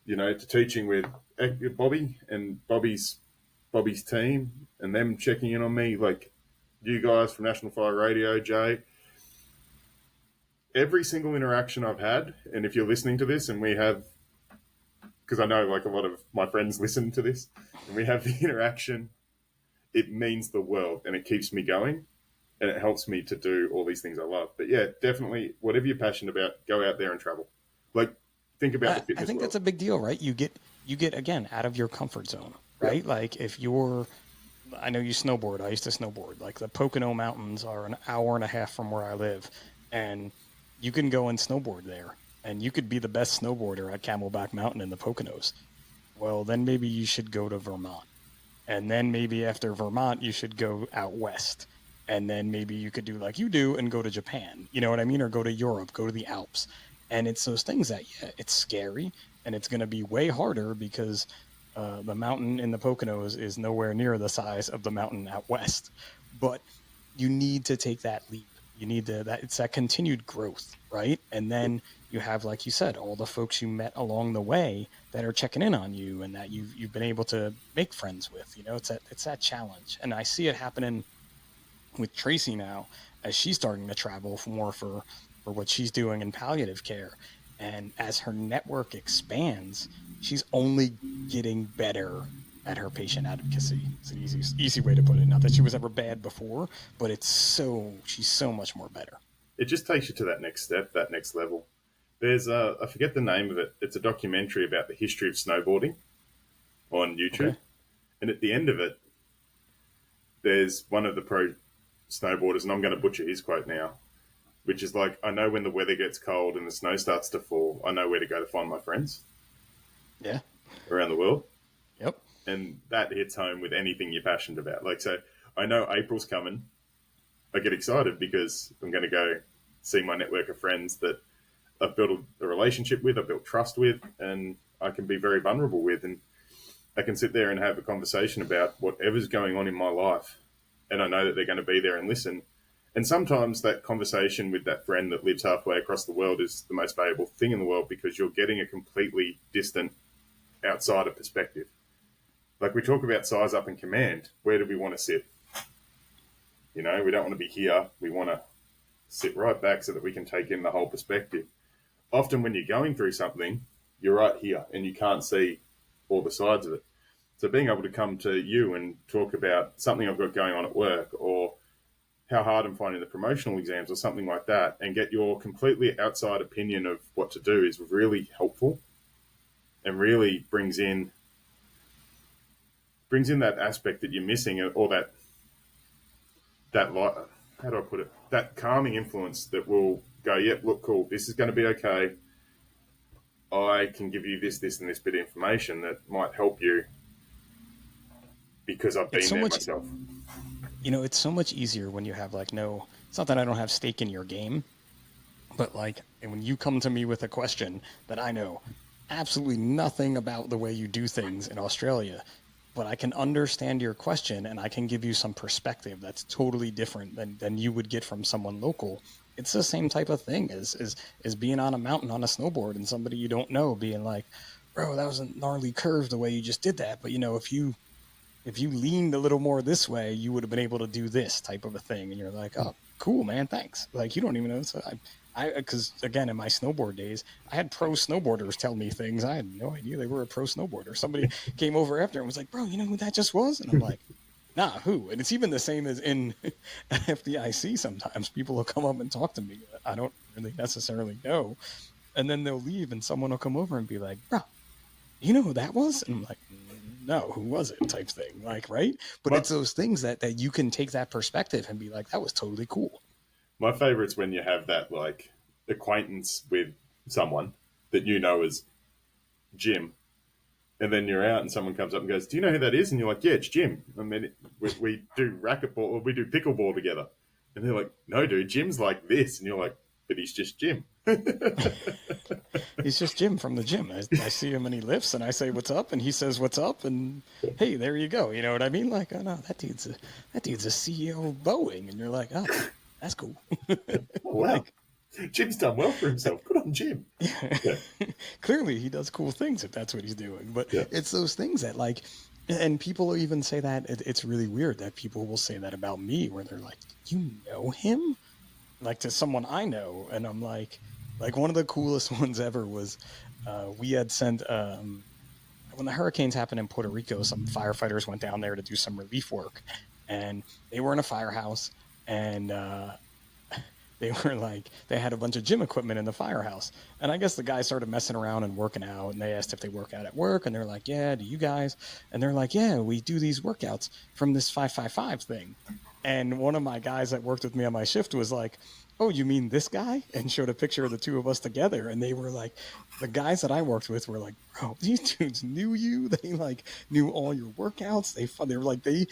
to teaching with Bobby and Bobby's team, and them checking in on me, like you guys from National Fire Radio, Jay. Every single interaction I've had, and if you're listening to this, and we have, because I know like a lot of my friends listen to this, and we have the interaction, it means the world, and it keeps me going, and it helps me to do all these things I love. But yeah, definitely, whatever you're passionate about, go out there and travel. Like, think about the fitness I think world. That's a big deal, right? You get again out of your comfort zone, right? Yep. Like if you're, I know you snowboard. I used to snowboard. Like the Pocono Mountains are an hour and a half from where I live, and you can go and snowboard there, and you could be the best snowboarder at Camelback Mountain in the Poconos. Well, then maybe you should go to Vermont, and then maybe after Vermont you should go out west, and then maybe you could do like you do and go to Japan. You know what I mean? Or go to Europe, go to the Alps. And it's those things that, yeah, it's scary, and it's going to be way harder because the mountain in the Poconos is nowhere near the size of the mountain out west. But you need to take that leap. You need it's that continued growth, right? And then you have, like you said, all the folks you met along the way that are checking in on you and that you've been able to make friends with. It's that challenge. And I see it happening with Tracy now as she's starting to travel more for what she's doing in palliative care. And as her network expands, she's only getting better at her patient advocacy. It's an easy way to put it. Not that she was ever bad before, but she's so much more better. It just takes you to that next step, that next level. There's I forget the name of it. It's a documentary about the history of snowboarding on YouTube, Okay. and at the end of it, there's one of the pro snowboarders, and I'm going to butcher his quote now, which is like, "I know when the weather gets cold and the snow starts to fall, I know where to go to find my friends Yeah. around the world." Yep. And that hits home with anything you're passionate about. Like, so I know April's coming. I get excited because I'm going to go see my network of friends that I've built a relationship with, I've built trust with, and I can be very vulnerable with. And I can sit there and have a conversation about whatever's going on in my life. And I know that they're going to be there and listen. And sometimes that conversation with that friend that lives halfway across the world is the most valuable thing in the world, because you're getting a completely distant outsider perspective. Like, we talk about size up and command. Where do we want to sit? You know, we don't want to be here. We want to sit right back so that we can take in the whole perspective. Often when you're going through something, you're right here and you can't see all the sides of it. So being able to come to you and talk about something I've got going on at work, or how hard I'm finding the promotional exams or something like that, and get your completely outside opinion of what to do, is really helpful and really brings in that aspect that you're missing, or that light, how do I put it? That calming influence that will go, yep, look, cool, this is going to be okay. I can give you this, and this bit of information that might help you because I've been there myself. It's so much easier when you have like it's not that I don't have stake in your game, but like when you come to me with a question that I know absolutely nothing about the way you do things in Australia, but I can understand your question and I can give you some perspective that's totally different than you would get from someone local. It's the same type of thing as being on a mountain on a snowboard and somebody you don't know being like, bro, that was a gnarly curve the way you just did that. But if you leaned a little more this way, you would have been able to do this type of a thing. And you're like, oh, cool, man, thanks. Like, you don't even know. So because again, in my snowboard days, I had pro snowboarders tell me things. I had no idea they were a pro snowboarder. Somebody came over after and was like, bro, you know who that just was? And I'm like, nah, who? And it's even the same as in FDIC. Sometimes people will come up and talk to me. I don't really necessarily know. And then they'll leave and someone will come over and be like, bro, you know who that was? And I'm like, no, who was it, type thing. Like, right? But it's those things that you can take that perspective and be like, that was totally cool. My favorite's when you have that like acquaintance with someone that you know as Jim, and then you're out and someone comes up and goes, do you know who that is? And you're like, yeah, it's Jim. I mean, we do racquetball, or we do pickleball together. And they're like, no, dude, Jim's like this. And you're like, but he's just Jim. He's just Jim from the gym. I see him and he lifts and I say, what's up? And he says, what's up? And hey, there you go. You know what I mean? Like, oh no, that dude's a CEO of Boeing. And you're like, oh, that's cool. Oh, wow. Like, Jim's done well for himself. Good on Jim. Yeah. Clearly he does cool things if that's what he's doing. But it's those things that like, and people even say that it's really weird that people will say that about me, where they're like, you know him? Like, to someone I know. And I'm like one of the coolest ones ever was we had sent when the hurricanes happened in Puerto Rico, some firefighters went down there to do some relief work, and they were in a firehouse, and they were like, they had a bunch of gym equipment in the firehouse. And I guess the guys started messing around and working out, and they asked if they work out at work. And they're like, yeah, do you guys? And they're like, yeah, we do these workouts from this 555 thing. And one of my guys that worked with me on my shift was like, oh, you mean this guy? And showed a picture of the two of us together. And they were like, the guys that I worked with were like, bro, these dudes knew you. They like knew all your workouts. They were like, they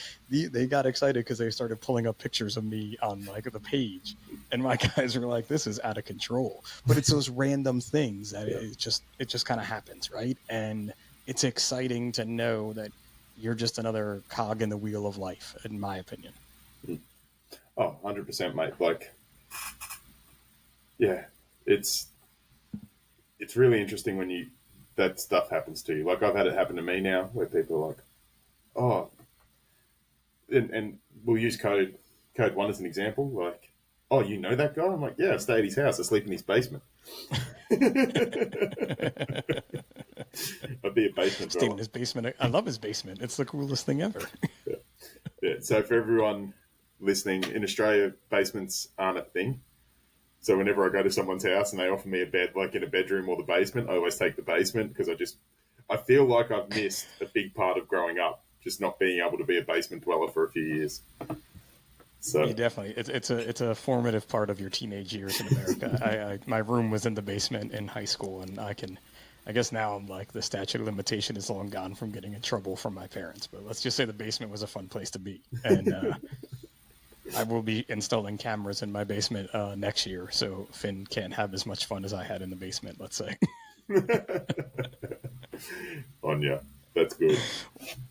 got excited because they started pulling up pictures of me on like the page. And my guys were like, this is out of control. But it's those random things that it just kind of happens, right? And it's exciting to know that you're just another cog in the wheel of life, in my opinion. Oh, 100%, mate. Like, yeah, it's really interesting when that stuff happens to you. Like, I've had it happen to me now, where people are like, oh, and we'll use Code 1 as an example. Like, oh, you know that guy? I'm like, yeah, I stay at his house. I sleep in his basement. I'd be a basement Stayed in dweller. his basement. I love his basement. It's the coolest thing ever. Yeah. Yeah. So for everyone listening, in Australia, basements aren't a thing. So whenever I go to someone's house and they offer me a bed, like in a bedroom or the basement, I always take the basement because I feel like I've missed a big part of growing up, just not being able to be a basement dweller for a few years. So You definitely, it's a formative part of your teenage years in America. My room was in the basement in high school, and I guess now I'm like the statute of limitation is long gone from getting in trouble from my parents. But let's just say the basement was a fun place to be, and I will be installing cameras in my basement next year, so Finn can't have as much fun as I had in the basement. Let's say. Anya, that's good.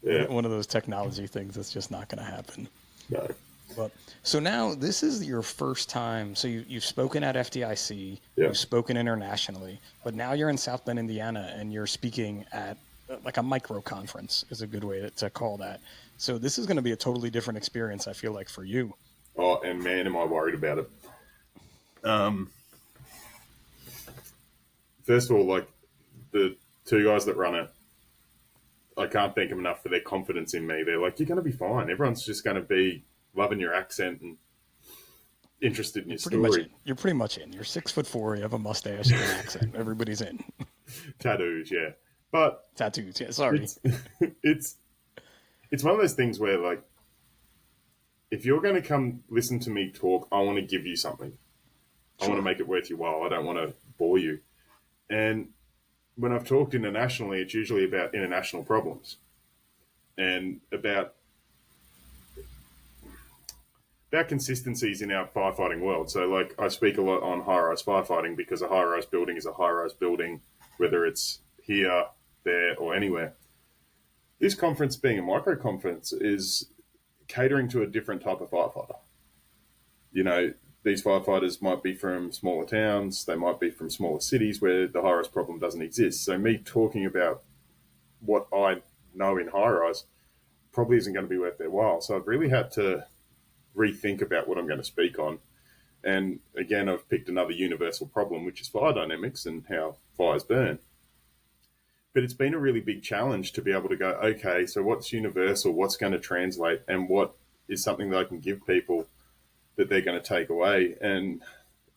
Yeah, One of those technology things that's just not going to happen. no, But so now this is your first time. So you've spoken at FDIC, yeah, you've spoken internationally, but now you're in South Bend, Indiana, and you're speaking at like a micro conference is a good way to call that. So this is going to be a totally different experience, I feel like, for you. Oh, and man, am I worried about it. Um, First of all, like the two guys that run it, I can't thank them enough for their confidence in me. They're like, "You're going to be fine. Everyone's just going to be loving your accent and interested in your Pretty much story." in. You're pretty much in. You're 6'4". You have a mustache and an accent. Everybody's in. Tattoos, yeah, but Tattoos. Yeah. Sorry. it's it's it's one of those things where like if you're going to come listen to me talk, I want to give you something. I want to make it worth your while. I don't want to bore you. And when I've talked internationally, it's usually about international problems and about consistencies in our firefighting world. So, like, I speak a lot on high-rise firefighting because a high-rise building is a high-rise building, whether it's here, there, or anywhere. This conference, being a micro conference, is catering to a different type of firefighter. You know, these firefighters might be from smaller towns, they might be from smaller cities where the high-rise problem doesn't exist. So me talking about what I know in high-rise probably isn't going to be worth their while. So I've really had to rethink about what I'm going to speak on. And again, I've picked another universal problem, which is fire dynamics and how fires burn. But it's been a really big challenge to be able to go, okay, so what's universal, what's going to translate, and what is something that I can give people that they're going to take away. And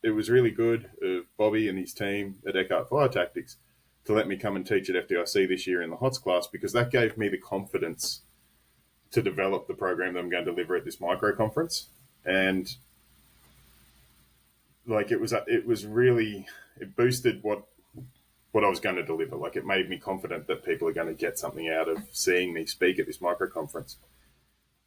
it was really good of Bobby and his team at Eckhart Fire Tactics to let me come and teach at FDIC this year in the HOTS class, because that gave me the confidence to develop the program that I'm going to deliver at this micro conference. And like it boosted what I was going to deliver. Like it made me confident that people are going to get something out of seeing me speak at this micro conference.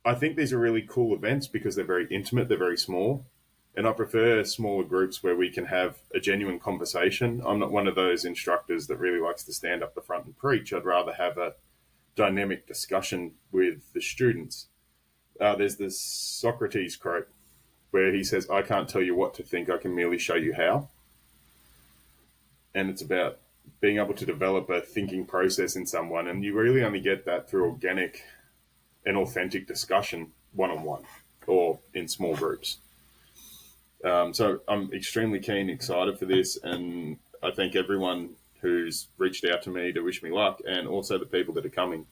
I think these are really cool events because they're very intimate, they're very small, and I prefer smaller groups where we can have a genuine conversation. I'm not one of those instructors that really likes to stand up the front and preach. I'd rather have a dynamic discussion with the students. There's this Socrates quote where he says, "I can't tell you what to think, I can merely show you how." And it's about being able to develop a thinking process in someone, and you really only get that through organic and authentic discussion one-on-one or in small groups. So I'm extremely keen, excited for this, and I thank everyone who's reached out to me to wish me luck, and also the people that are coming,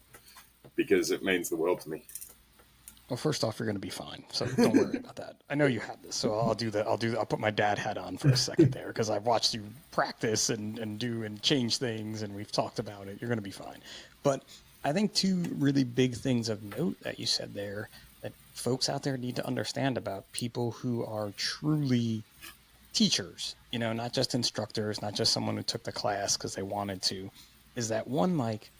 because it means the world to me. Well, first off, you're going to be fine, so don't worry about that. I know you have this, so I'll do that. I'll put my dad hat on for a second there, because I've watched you practice and do and change things, and we've talked about it. You're going to be fine. But I think two really big things of note that you said there that folks out there need to understand about people who are truly teachers, you know, not just instructors, not just someone who took the class because they wanted to, is that one, like,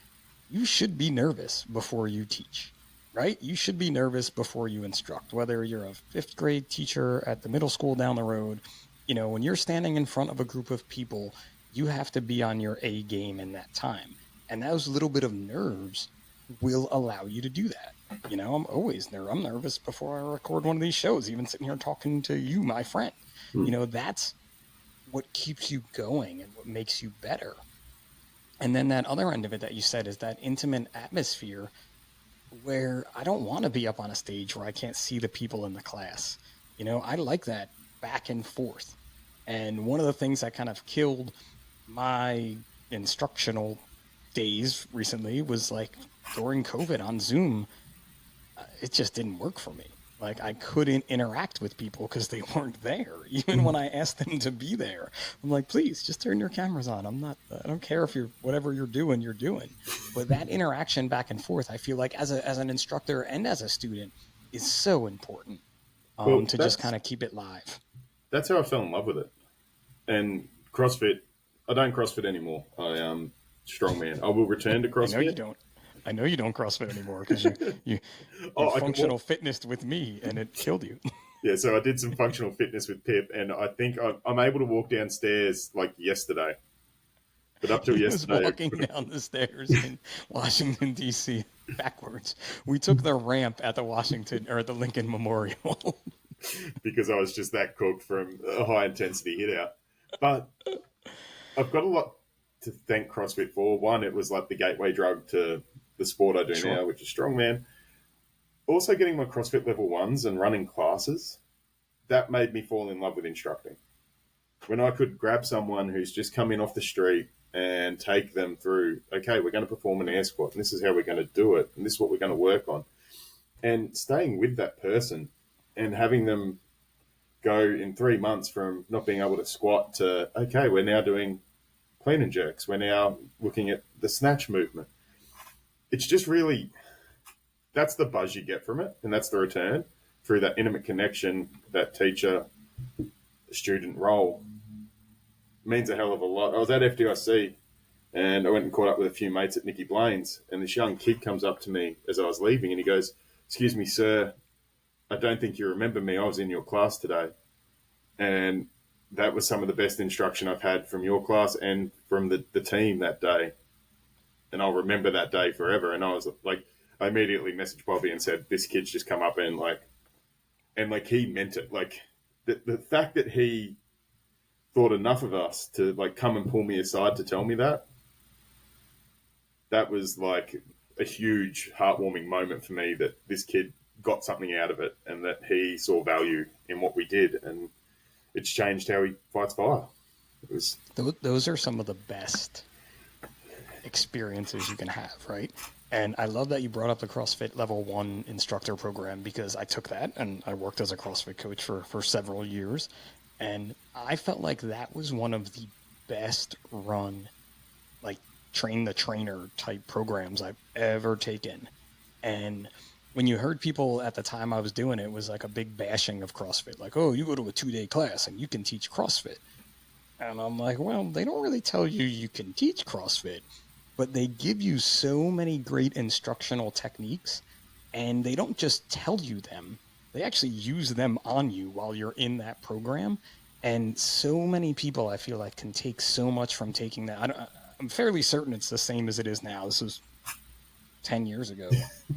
you should be nervous before you teach. Right? You should be nervous before you instruct, whether you're a fifth grade teacher at the middle school down the road. You know, when you're standing in front of a group of people, you have to be on your A game in that time. And those little bit of nerves will allow you to do that. You know, I'm nervous before I record one of these shows, even sitting here talking to you, my friend. You know, that's what keeps you going and what makes you better. And then that other end of it that you said is that intimate atmosphere where I don't want to be up on a stage where I can't see the people in the class. You know, I like that back and forth. And one of the things that kind of killed my instructional days recently was like during COVID on Zoom, it just didn't work for me. Like I couldn't interact with people because they weren't there. Even when I asked them to be there, I'm like, please just turn your cameras on. I don't care if you're, whatever you're doing. But that interaction back and forth, I feel like as an instructor and as a student is so important Well, to just kind of keep it live. that's how I fell in love with it. And CrossFit, I don't CrossFit anymore. I strongman. I will return to CrossFit. I know you don't CrossFit anymore because you functional fitness with me and it killed you. Yeah, so I did some functional fitness with Pip, and I think I'm able to walk downstairs like yesterday. But up till yesterday, was walking down the stairs in Washington D.C. backwards. We took the ramp at the Washington or the Lincoln Memorial because I was just that cooked from a high intensity hit out. But I've got a lot to thank CrossFit for. One, it was like the gateway drug to the sport I do now, which is strongman. Also, getting my CrossFit level 1s and running classes, that made me fall in love with instructing. When I could grab someone who's just come in off the street and take them through, okay, we're going to perform an air squat, and this is how we're going to do it, and this is what we're going to work on. And staying with that person and having them go in 3 months from not being able to squat to, okay, we're now doing clean and jerks. We're now looking at the snatch movement. It's just really, that's the buzz you get from it, and that's the return through that intimate connection, that teacher-student role. It means a hell of a lot. I was at FDIC, and I went and caught up with a few mates at Nicky Blaine's, and this young kid comes up to me as I was leaving, and he goes, "Excuse me, sir, I don't think you remember me. I was in your class today." And that was some of the best instruction I've had from your class and from the team that day. And I'll remember that day forever. And I was like, I immediately messaged Bobby and said, this kid's just come up and he meant it. Like the fact that he thought enough of us to like come and pull me aside to tell me that was like a huge heartwarming moment for me, that this kid got something out of it and that he saw value in what we did. And it's changed how he fights fire. Those are some of the best experiences you can have, right? And I love that you brought up the CrossFit Level 1 instructor program, because I took that and I worked as a CrossFit coach for several years. And I felt like that was one of the best run, like train the trainer type programs I've ever taken. And when you heard people at the time I was doing it, was like a big bashing of CrossFit. Like, oh, you go to a 2-day class and you can teach CrossFit. And I'm like, well, they don't really tell you can teach CrossFit, but they give you so many great instructional techniques, and they don't just tell you them. They actually use them on you while you're in that program. And so many people, I feel like, can take so much from taking that. I'm fairly certain it's the same as it is now. This was 10 years ago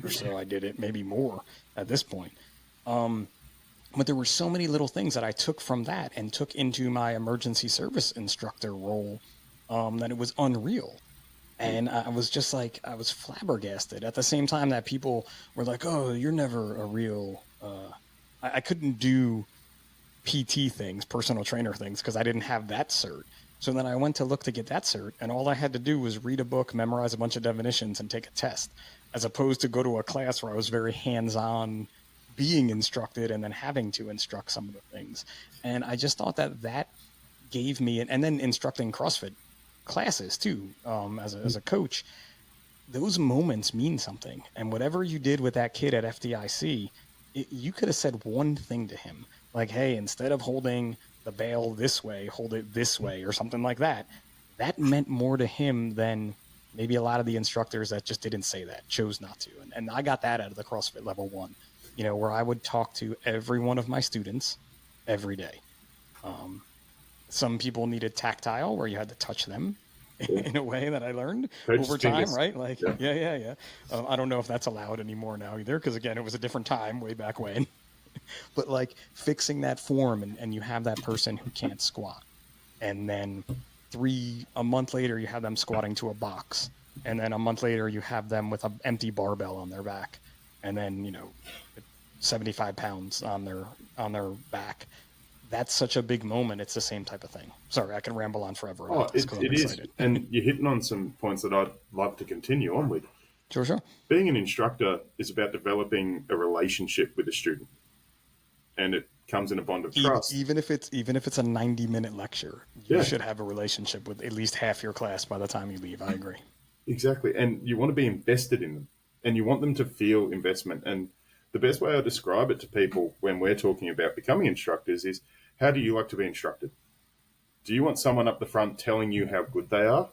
or so I did it, maybe more at this point. But there were so many little things that I took from that and took into my emergency service instructor role that it was unreal. And I was just like, I was flabbergasted at the same time that people were like, oh, you're never a real, I couldn't do PT things, personal trainer things, because I didn't have that cert. So then I went to look to get that cert, and all I had to do was read a book, memorize a bunch of definitions, and take a test, as opposed to go to a class where I was very hands-on, being instructed and then having to instruct some of the things. And I just thought that gave me, and then instructing CrossFit classes too, as a coach, those moments mean something. And whatever you did with that kid at FDIC, you could have said one thing to him, like, hey, instead of holding the bale this way, hold it this way, or something like that. That meant more to him than maybe a lot of the instructors that just didn't say that, chose not to. And I got that out of the CrossFit Level 1, where I would talk to every one of my students every day. Some people needed tactile, where you had to touch them in a way that I learned over time, right? Like, yeah. I don't know if that's allowed anymore now either, because again, it was a different time way back when. But like fixing that form, and you have that person who can't squat, and then a month later you have them squatting to a box, and then a month later you have them with an empty barbell on their back, and then 75 pounds on their back. that's such a big moment. It's the same type of thing. Sorry, I can ramble on forever Oh, about this because I'm it is. excited. And you're hitting on some points that I'd love to continue on with. Sure, sure. Being an instructor is about developing a relationship with a student, and it comes in a bond of trust. Even if it's a 90-minute lecture, you Yeah, should have a relationship with at least half your class by the time you leave. I agree. exactly. And you want to be invested in them, and you want them to feel investment. And the best way I describe it to people when we're talking about becoming instructors is, how do you like to be instructed? Do you want someone up the front telling you how good they are?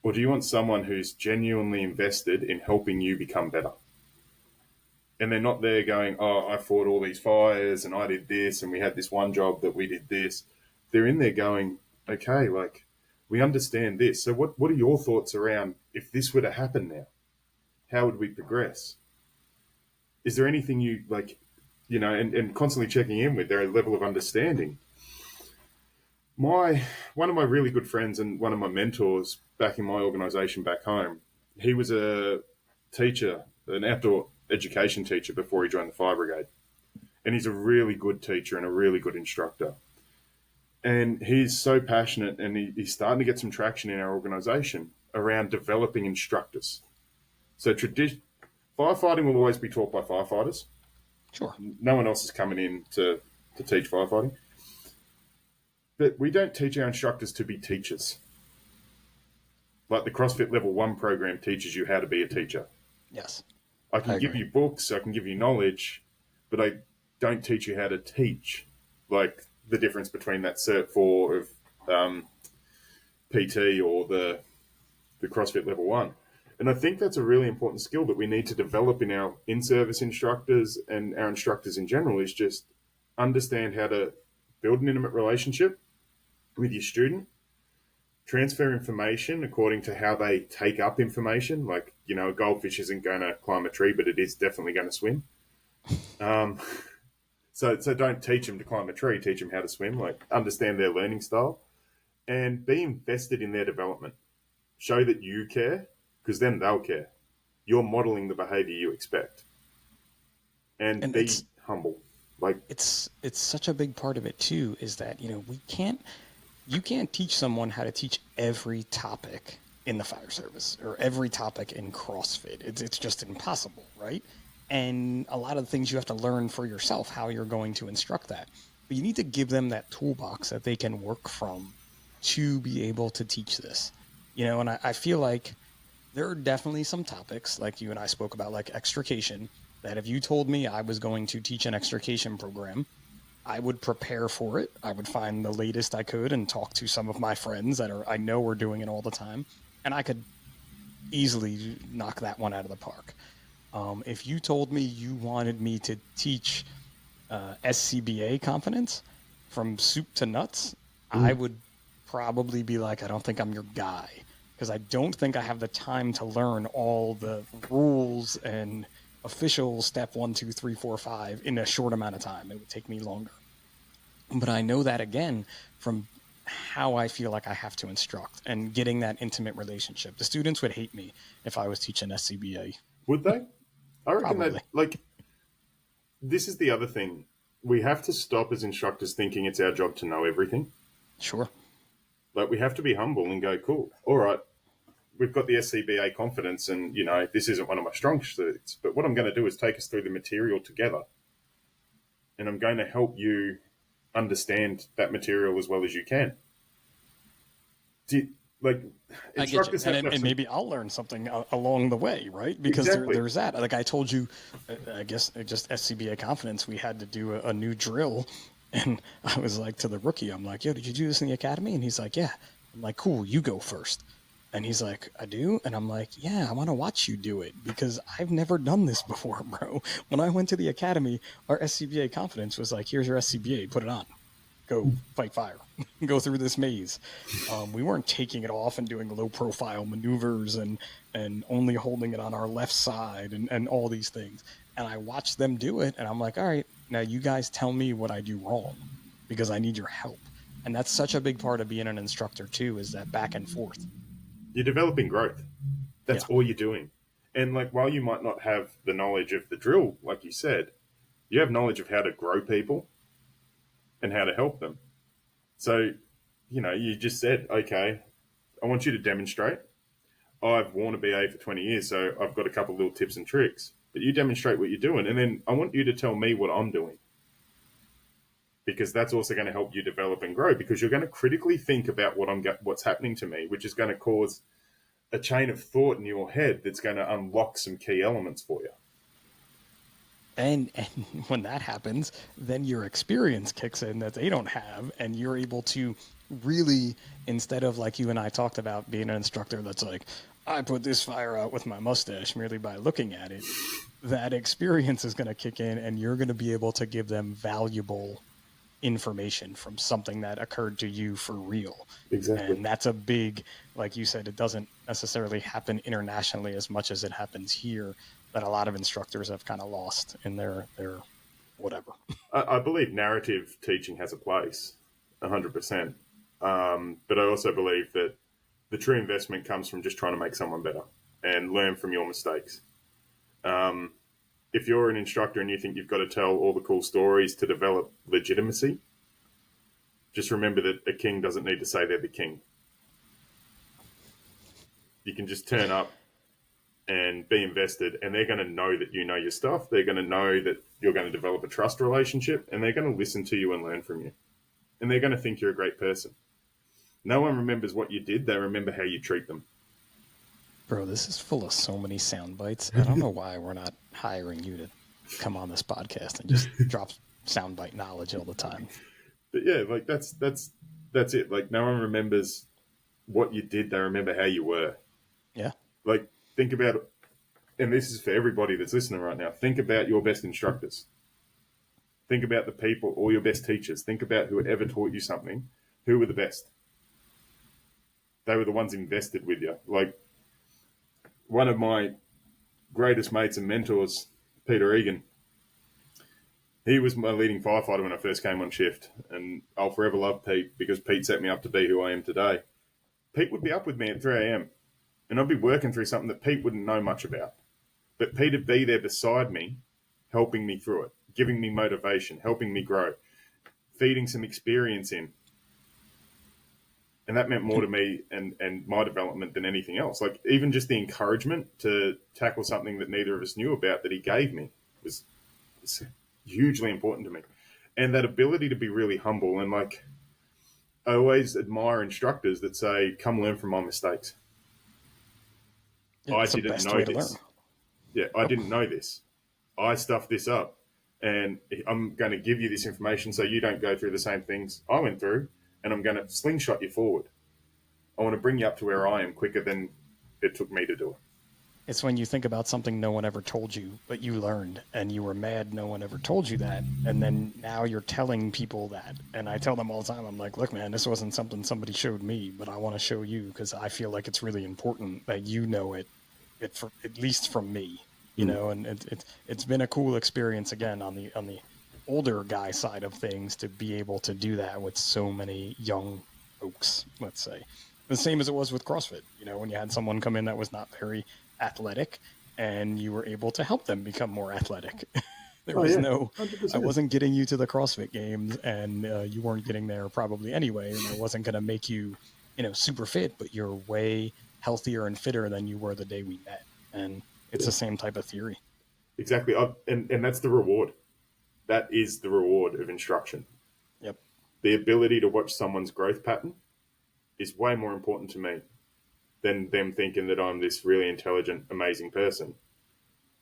Or do you want someone who's genuinely invested in helping you become better? And they're not there going, oh, I fought all these fires and I did this and we had this one job that we did this. They're in there going, okay, like, we understand this. So what are your thoughts around if this were to happen now? How would we progress? Is there anything you like, and constantly checking in with their level of understanding? One of my really good friends and one of my mentors back in my organisation back home, he was a teacher, an outdoor education teacher before he joined the fire brigade, and he's a really good teacher and a really good instructor. And he's so passionate, and he's starting to get some traction in our organisation around developing instructors. So firefighting will always be taught by firefighters. Sure. No one else is coming in to teach firefighting. But we don't teach our instructors to be teachers. Like the CrossFit Level 1 program teaches you how to be a teacher. Yes. I can give you books, I can give you knowledge, but I don't teach you how to teach. Like the difference between that Cert 4 of PT or the CrossFit Level 1. And I think that's a really important skill that we need to develop in our in-service instructors and our instructors in general, is just understand how to build an intimate relationship with your student, transfer information according to how they take up information. Like, a goldfish isn't going to climb a tree, but it is definitely going to swim. So don't teach them to climb a tree, teach them how to swim, like understand their learning style and be invested in their development. Show that you care, because then they'll care. You're modeling the behavior you expect. And be humble. Like it's such a big part of it too, is that, you can't teach someone how to teach every topic in the fire service or every topic in CrossFit. It's just impossible, right? And a lot of the things you have to learn for yourself, how you're going to instruct that. But you need to give them that toolbox that they can work from to be able to teach this. And I feel like there are definitely some topics, like you and I spoke about, like extrication, that if you told me I was going to teach an extrication program, I would prepare for it. I would find the latest I could and talk to some of my friends that I know are doing it all the time. And I could easily knock that one out of the park. If you told me you wanted me to teach SCBA confidence from soup to nuts, I would probably be like, I don't think I'm your guy, because I don't think I have the time to learn all the rules and official step 1, 2, 3, 4, 5 in a short amount of time. It would take me longer. But I know that, again, from how I feel like I have to instruct and getting that intimate relationship. The students would hate me if I was teaching SCBA. Would they? I reckon Probably. this is the other thing. We have to stop as instructors thinking it's our job to know everything. Sure. Like, we have to be humble and go, cool, all right, we've got the SCBA confidence and, this isn't one of my strong suits, but what I'm going to do is take us through the material together. And I'm going to help you understand that material as well as you can. Instructors have and maybe I'll learn something along the way, right? Because Exactly. there's that. Like I told you, I guess just SCBA confidence, we had to do a new drill. And I was like to the rookie, I'm like, yo, did you do this in the academy? And he's like, yeah. I'm like, cool, you go first. And he's like, I do? And I'm like, yeah, I want to watch you do it because I've never done this before, bro. When I went to the academy, our SCBA confidence was like, here's your SCBA, put it on. Go fight fire. Go through this maze. We weren't taking it off and doing low profile maneuvers and only holding it on our left side and all these things. And I watched them do it and I'm like, all right, now you guys tell me what I do wrong because I need your help. And that's such a big part of being an instructor too, is that back and forth. You're developing growth. That's all you're doing. And while you might not have the knowledge of the drill, like you said, you have knowledge of how to grow people and how to help them. So, you just said, okay, I want you to demonstrate. I've worn a BA for 20 years, so I've got a couple of little tips and tricks. But you demonstrate what you're doing, and then I want you to tell me what I'm doing. Because that's also going to help you develop and grow, because you're going to critically think about what's happening to me, which is going to cause a chain of thought in your head that's going to unlock some key elements for you. And when that happens, then your experience kicks in that they don't have, and you're able to really, instead of like you and I talked about being an instructor that's like, I put this fire out with my mustache merely by looking at it, that experience is going to kick in, and you're going to be able to give them valuable information from something that occurred to you for real. Exactly. And that's a big, like you said, it doesn't necessarily happen internationally as much as it happens here, that a lot of instructors have kind of lost in their whatever. I believe narrative teaching has a place, 100%. But I also believe that the true investment comes from just trying to make someone better and learn from your mistakes. If you're an instructor and you think you've got to tell all the cool stories to develop legitimacy, just remember that a king doesn't need to say they're the king. You can just turn up and be invested, and they're going to know that you know your stuff. They're going to know that you're going to develop a trust relationship, and they're going to listen to you and learn from you. And they're going to think you're a great person. No one remembers what you did. They remember how you treat them. Bro, this is full of so many sound bites. I don't know why we're not hiring you to come on this podcast and just drop sound bite knowledge all the time. But yeah, like that's it. Like, no one remembers what you did. They remember how you were. Yeah. Like, think about, and this is for everybody that's listening right now, think about your best instructors. Think about the people, all your best teachers. Think about whoever taught you something. Who were the best? They were the ones invested with you. Like, one of my greatest mates and mentors, Peter Egan, he was my leading firefighter when I first came on shift. And I'll forever love Pete, because Pete set me up to be who I am today. Pete would be up with me at 3 a.m. and I'd be working through something that Pete wouldn't know much about. But Pete would be there beside me, helping me through it, giving me motivation, helping me grow, feeding some experience in. And that meant more to me and my development than anything else. Like, even just the encouragement to tackle something that neither of us knew about that he gave me was hugely important to me. And that ability to be really humble. And like, I always admire instructors that say, come learn from my mistakes. Yeah, I didn't know this. Yeah, I didn't know this. I stuffed this up. And I'm going to give you this information so you don't go through the same things I went through. And I'm going to slingshot you forward. I want to bring you up to where I am quicker than it took me to do it. It's when you think about something no one ever told you, but you learned, and you were mad no one ever told you that, and then now you're telling people that. And I tell them all the time, I'm like, look, man, this wasn't something somebody showed me, but I want to show you, because I feel like it's really important that you know it at least from me, you know. And it's been a cool experience, again, on the older guy side of things, to be able to do that with so many young folks, let's say. The same as it was with CrossFit, you know, when you had someone come in that was not very athletic and you were able to help them become more athletic. There was 100%. I wasn't getting you to the CrossFit games, and you weren't getting there probably anyway, and I wasn't going to make you, you know, super fit, but you're way healthier and fitter than you were the day we met. And it's the same type of theory. Exactly. And that's the reward. That is the reward of instruction. Yep. The ability to watch someone's growth pattern is way more important to me than them thinking that I'm this really intelligent, amazing person.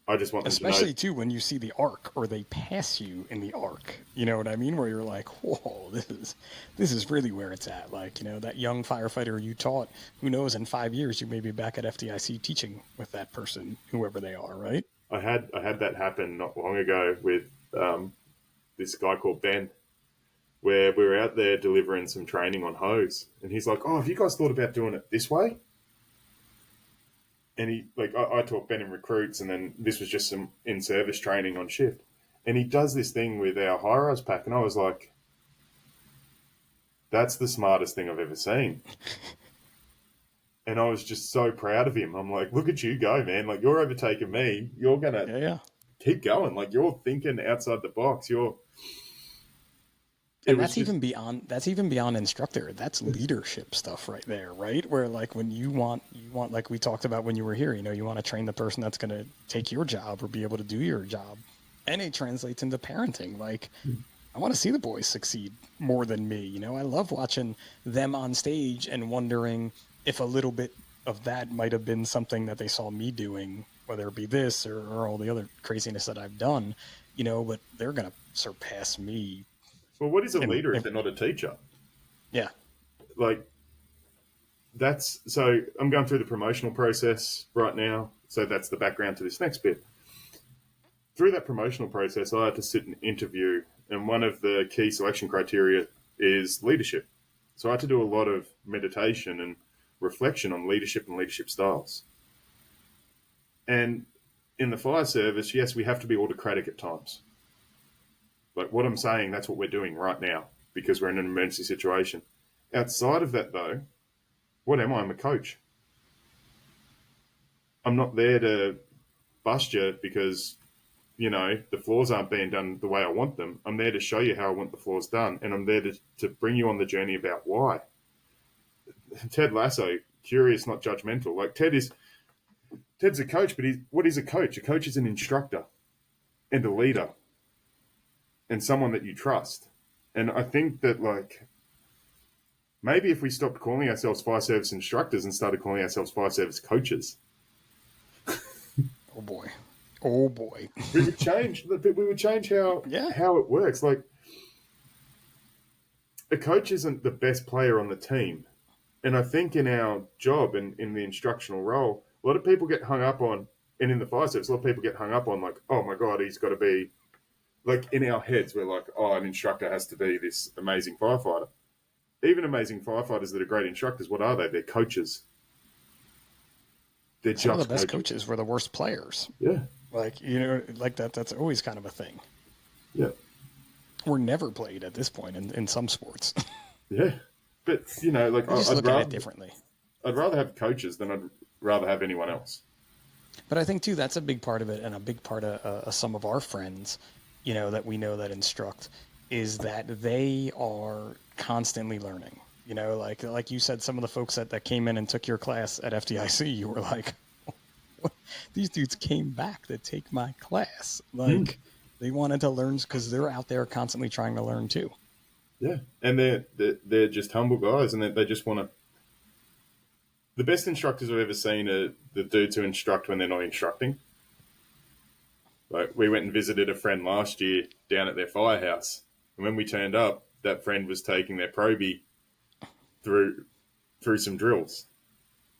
I just want them to know. Especially, too, when you see the arc, or they pass you in the arc. You know what I mean? Where you're like, whoa, this is really where it's at. Like, you know, that young firefighter you taught, who knows, in 5 years you may be back at FDIC teaching with that person, whoever they are, right? I had that happen not long ago with this guy called Ben, where we were out there delivering some training on hose, and he's like, "Oh, have you guys thought about doing it this way?" And he, like, I taught Ben in recruits, and then this was just some in-service training on shift, and he does this thing with our high-rise pack, and I was like, "That's the smartest thing I've ever seen." And I was just so proud of him. I'm like, "Look at you go, man! Like, you're overtaking me. You're gonna." Yeah, yeah. keep going. Like, you're thinking outside the box. Keep going. Like, you're thinking outside the box. You're, And that's even beyond instructor. That's leadership stuff right there, right? Where like when you want like we talked about when you were here, you want to train the person that's going to take your job or be able to do your job. And it translates into parenting. Like I want to see the boys succeed more than me. I love watching them on stage and wondering if a little bit of that might have been something that they saw me doing, whether it be this or all the other craziness that I've done, but they're going to surpass me. Well, what is a leader if they're not a teacher? Yeah. Like, so I'm going through the promotional process right now. So that's the background to this next bit. Through that promotional process, I had to sit and interview, and one of the key selection criteria is leadership. So I had to do a lot of meditation and reflection on leadership and leadership styles. And in the fire service, yes, we have to be autocratic at times. Like what I'm saying, that's what we're doing right now because we're in an emergency situation. Outside of that, though, what am I? I'm a coach. I'm not there to bust you because, the floors aren't being done the way I want them. I'm there to show you how I want the floors done, and I'm there to bring you on the journey about why. Ted Lasso, curious, not judgmental. Like Ted's a coach, but what is a coach? A coach is an instructor and a leader. And someone that you trust. And I think that, like, maybe if we stopped calling ourselves fire service instructors and started calling ourselves fire service coaches. Oh, boy. Oh, boy. we would change how it works. Like, a coach isn't the best player on the team. And I think in our job and in the instructional role, a lot of people get hung up on, and in the fire service, a lot of people get hung up on, like, oh, my God, he's got to be, like in our heads, we're like, oh, an instructor has to be this amazing firefighter. Even amazing firefighters that are great instructors, what are they? They're coaches. They're Some of the best coaches were the worst players. Yeah. Like, like that's always kind of a thing. Yeah. We're never played at this point in some sports. Yeah. But, like I'd look at it differently. I'd rather have coaches than I'd rather have anyone else. But I think, too, that's a big part of it, and a big part of some of our friends that we know that instruct is that they are constantly learning. Like you said, some of the folks that came in and took your class at FDIC, you were like, what? These dudes came back to take my class. Like they wanted to learn because they're out there constantly trying to learn too. Yeah, and they're just humble guys, and they just want to. The best instructors I've ever seen are the dudes who instruct when they're not instructing. Like we went and visited a friend last year down at their firehouse, and when we turned up, that friend was taking their probie through some drills.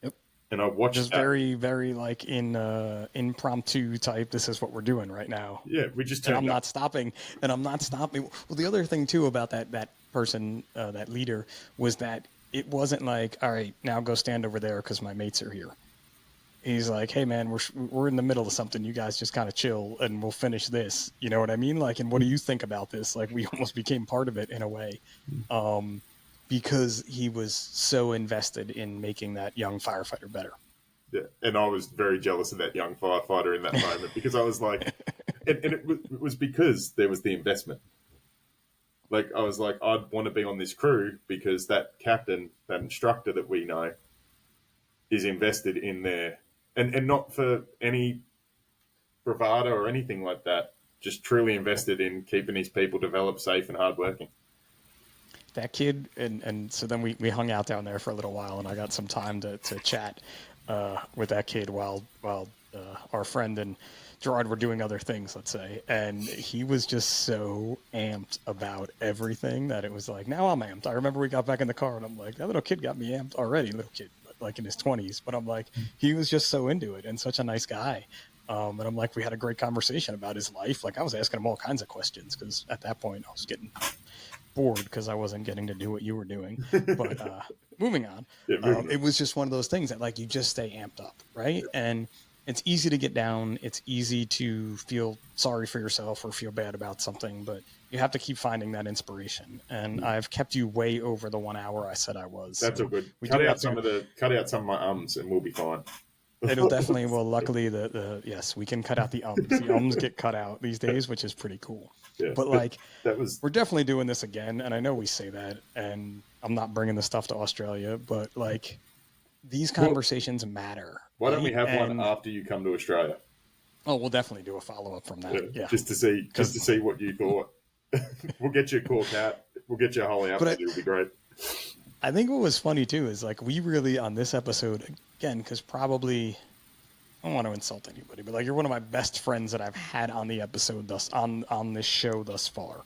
Yep. And I watched just very, very like impromptu type. This is what we're doing right now. Yeah, we just turned up. Not stopping. And I'm not stopping. Well, the other thing too about that person, that leader, was that it wasn't like, all right, now go stand over there because my mates are here. He's like, hey, man, we're in the middle of something. You guys just kind of chill, and we'll finish this. You know what I mean? Like, and what do you think about this? Like, we almost became part of it in a way, because he was so invested in making that young firefighter better. Yeah, and I was very jealous of that young firefighter in that moment because I was like, and it was because there was the investment. Like, I was like, I'd want to be on this crew because that captain, that instructor that we know, is invested in there. And not for any bravado or anything like that, just truly invested in keeping his people developed, safe and hardworking. That kid, and so then we hung out down there for a little while, and I got some time to chat with that kid while our friend and Gerard were doing other things, let's say, and he was just so amped about everything that it was like, now I'm amped. I remember we got back in the car, and I'm like, that little kid got me amped already, little kid. Like in his 20s, but I'm like, he was just so into it and such a nice guy. And I'm like, we had a great conversation about his life. Like I was asking him all kinds of questions because at that point I was getting bored because I wasn't getting to do what you were doing. But moving on, it was just one of those things that like you just stay amped up, right? And it's easy to get down. It's easy to feel sorry for yourself or feel bad about something, but you have to keep finding that inspiration. And I've kept you way over the 1 hour I said I was. That's so all good. Cut out some of my ums and we'll be fine. It'll definitely, well, luckily yes, we can cut out the ums. The ums get cut out these days, which is pretty cool. Yeah, But like, that was we're definitely doing this again. And I know we say that, and I'm not bringing the stuff to Australia, but like, these conversations matter. Why don't we right? have one after you come to Australia? Oh, we'll definitely do a follow up from that. Yeah. Just to see what you thought. We'll get you a cool cat. We'll get you a Holly apple. It'll be great. I think what was funny too is like we really on this episode again, because probably I don't want to insult anybody, but like you're one of my best friends that I've had on the episode on this show thus far.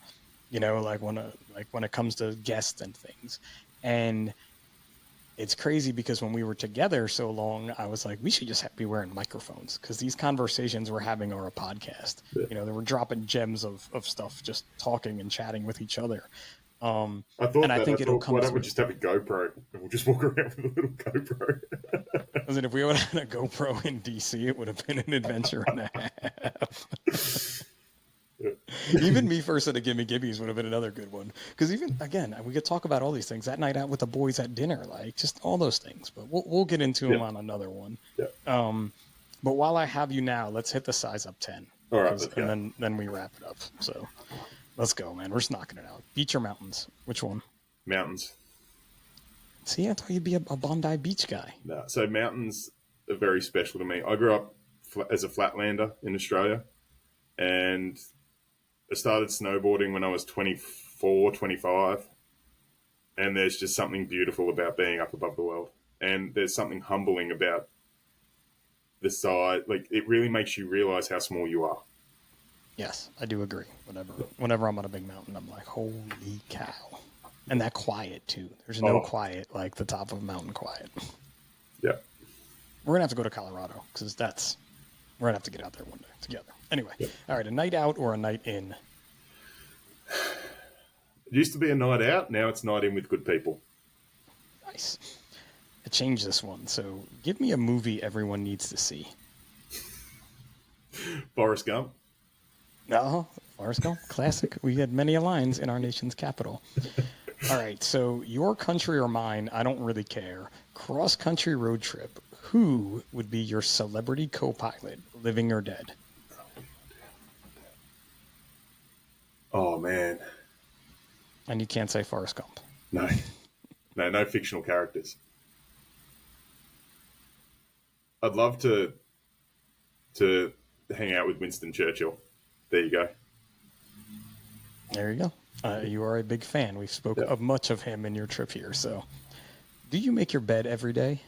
You know, like when it comes to guests and things. And it's crazy because when we were together so long, I was like, we should just be wearing microphones because these conversations we're having are a podcast. Yeah. You know, they were dropping gems of stuff, just talking and chatting with each other. I think it'll come. Why don't we just have a GoPro and we'll just walk around with a little GoPro? Listen, if we would have had a GoPro in DC, it would have been an adventure and a half. Even me first at a Gimme Gibbies would have been another good one. Because even, again, we could talk about all these things. That night out with the boys at dinner, like, just all those things. But we'll get into them on another one. Yeah. But while I have you now, let's hit the size up 10. All right. And then we wrap it up. So let's go, man. We're just knocking it out. Beach or mountains? Which one? Mountains. See, I thought you'd be a Bondi Beach guy. No, so mountains are very special to me. I grew up as a flatlander in Australia, and I started snowboarding when I was 24, 25, and there's just something beautiful about being up above the world. And there's something humbling about the side. Like, it really makes you realize how small you are. Yes, I do agree. Whenever I'm on a big mountain, I'm like, holy cow. And that quiet, too. There's no quiet like the top of a mountain quiet. Yeah. We're going to have to go to Colorado because we're going to have to get out there one day together. Anyway, All right, a night out or a night in? It used to be a night out. Now it's night in with good people. Nice. I changed this one. So give me a movie everyone needs to see. Forrest Gump. No, Forrest Gump, classic. We had many lines in our nation's capital. All right, so your country or mine, I don't really care. Cross-country road trip. Who would be your celebrity co-pilot, living or dead? Oh, man. And you can't say Forrest Gump. No. No fictional characters. I'd love to hang out with Winston Churchill. There you go. There you go. You are a big fan. We've spoken of much of him in your trip here. So, do you make your bed every day?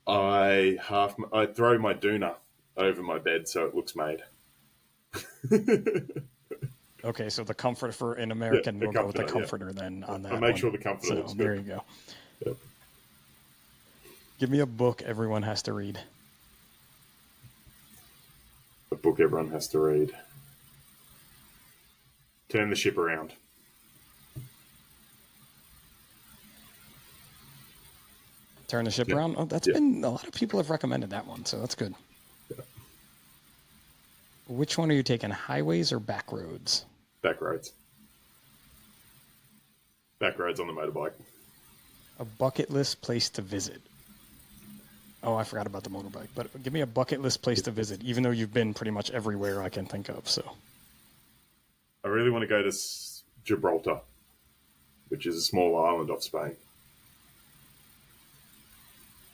I throw my doona over my bed so it looks made. Okay, so the comfort for an American, we'll go with the comforter then on that. I'll make sure the comforter looks good. There you go. Yep. Give me a book everyone has to read. A book everyone has to read. Turn the Ship Around. Turn the Ship Around? Oh, that's been, a lot of people have recommended that one, so that's good. Yeah. Which one are you taking, highways or back roads? Back roads. Back roads on the motorbike. A bucket list place to visit. Oh, I forgot about the motorbike, but give me a bucket list place to visit, even though you've been pretty much everywhere I can think of, so. I really want to go to Gibraltar, which is a small island off Spain.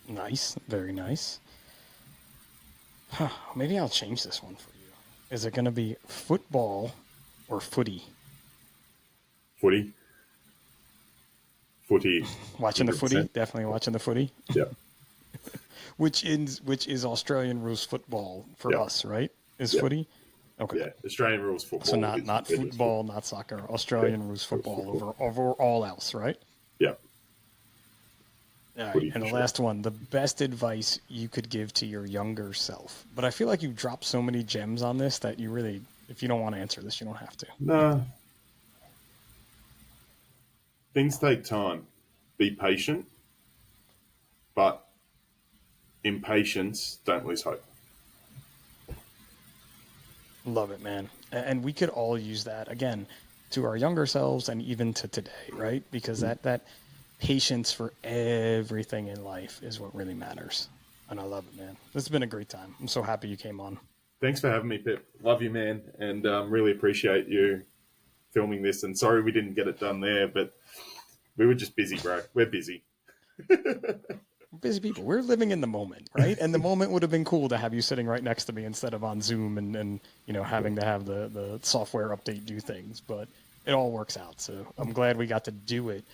Nice, very nice. Maybe I'll change this one for you. Is it going to be football or footy? Footy. Footy. Watching 100%. The footy? Definitely watching the footy? Yeah. Which is Australian rules football for us, right? Is footy? Okay. Yeah, Australian rules football. So not football, not soccer. Australian rules football over all else, right? Yeah. All right, and the last one, the best advice you could give to your younger self. But I feel like you've dropped so many gems on this that you really, if you don't want to answer this, you don't have to. No. Things take time. Be patient, but impatience, don't lose hope. Love it, man. And we could all use that, again, to our younger selves and even to today, right? Because that patience for everything in life is what really matters. And I love it, man. This has been a great time. I'm so happy you came on. Thanks for having me, Pip. Love you, man, and really appreciate you filming this. And sorry we didn't get it done there, but we were just busy, bro. We're busy. Busy people. We're living in the moment, right? And the moment would have been cool to have you sitting right next to me instead of on Zoom and you know, having to have the software update do things. But it all works out. So I'm glad we got to do it.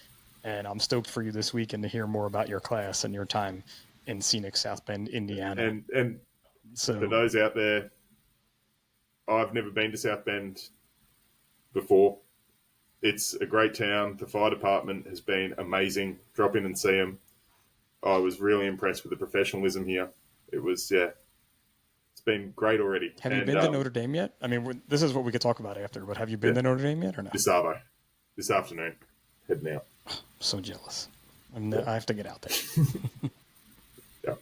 And I'm stoked for you this weekend to hear more about your class and your time in scenic South Bend, Indiana. And so, for those out there, I've never been to South Bend before. It's a great town. The fire department has been amazing. Drop in and see them. I was really impressed with the professionalism here. It was, yeah, it's been great already. Have you been to Notre Dame yet? I mean, this is what we could talk about after, but have you been to Notre Dame yet or no? This afternoon, heading out. I'm so jealous. I have to get out there. Yeah.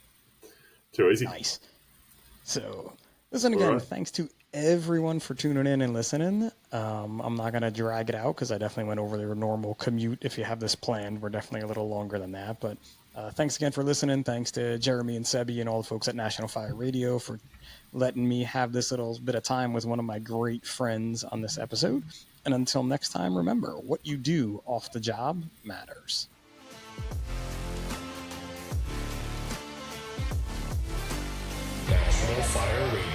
Too easy. Nice. So, listen again, thanks to everyone for tuning in and listening. I'm not going to drag it out because I definitely went over their normal commute. If you have this planned, we're definitely a little longer than that. But thanks again for listening. Thanks to Jeremy and Sebi and all the folks at National Fire Radio for letting me have this little bit of time with one of my great friends on this episode. And until next time, remember, what you do off the job matters. National Fire Radio.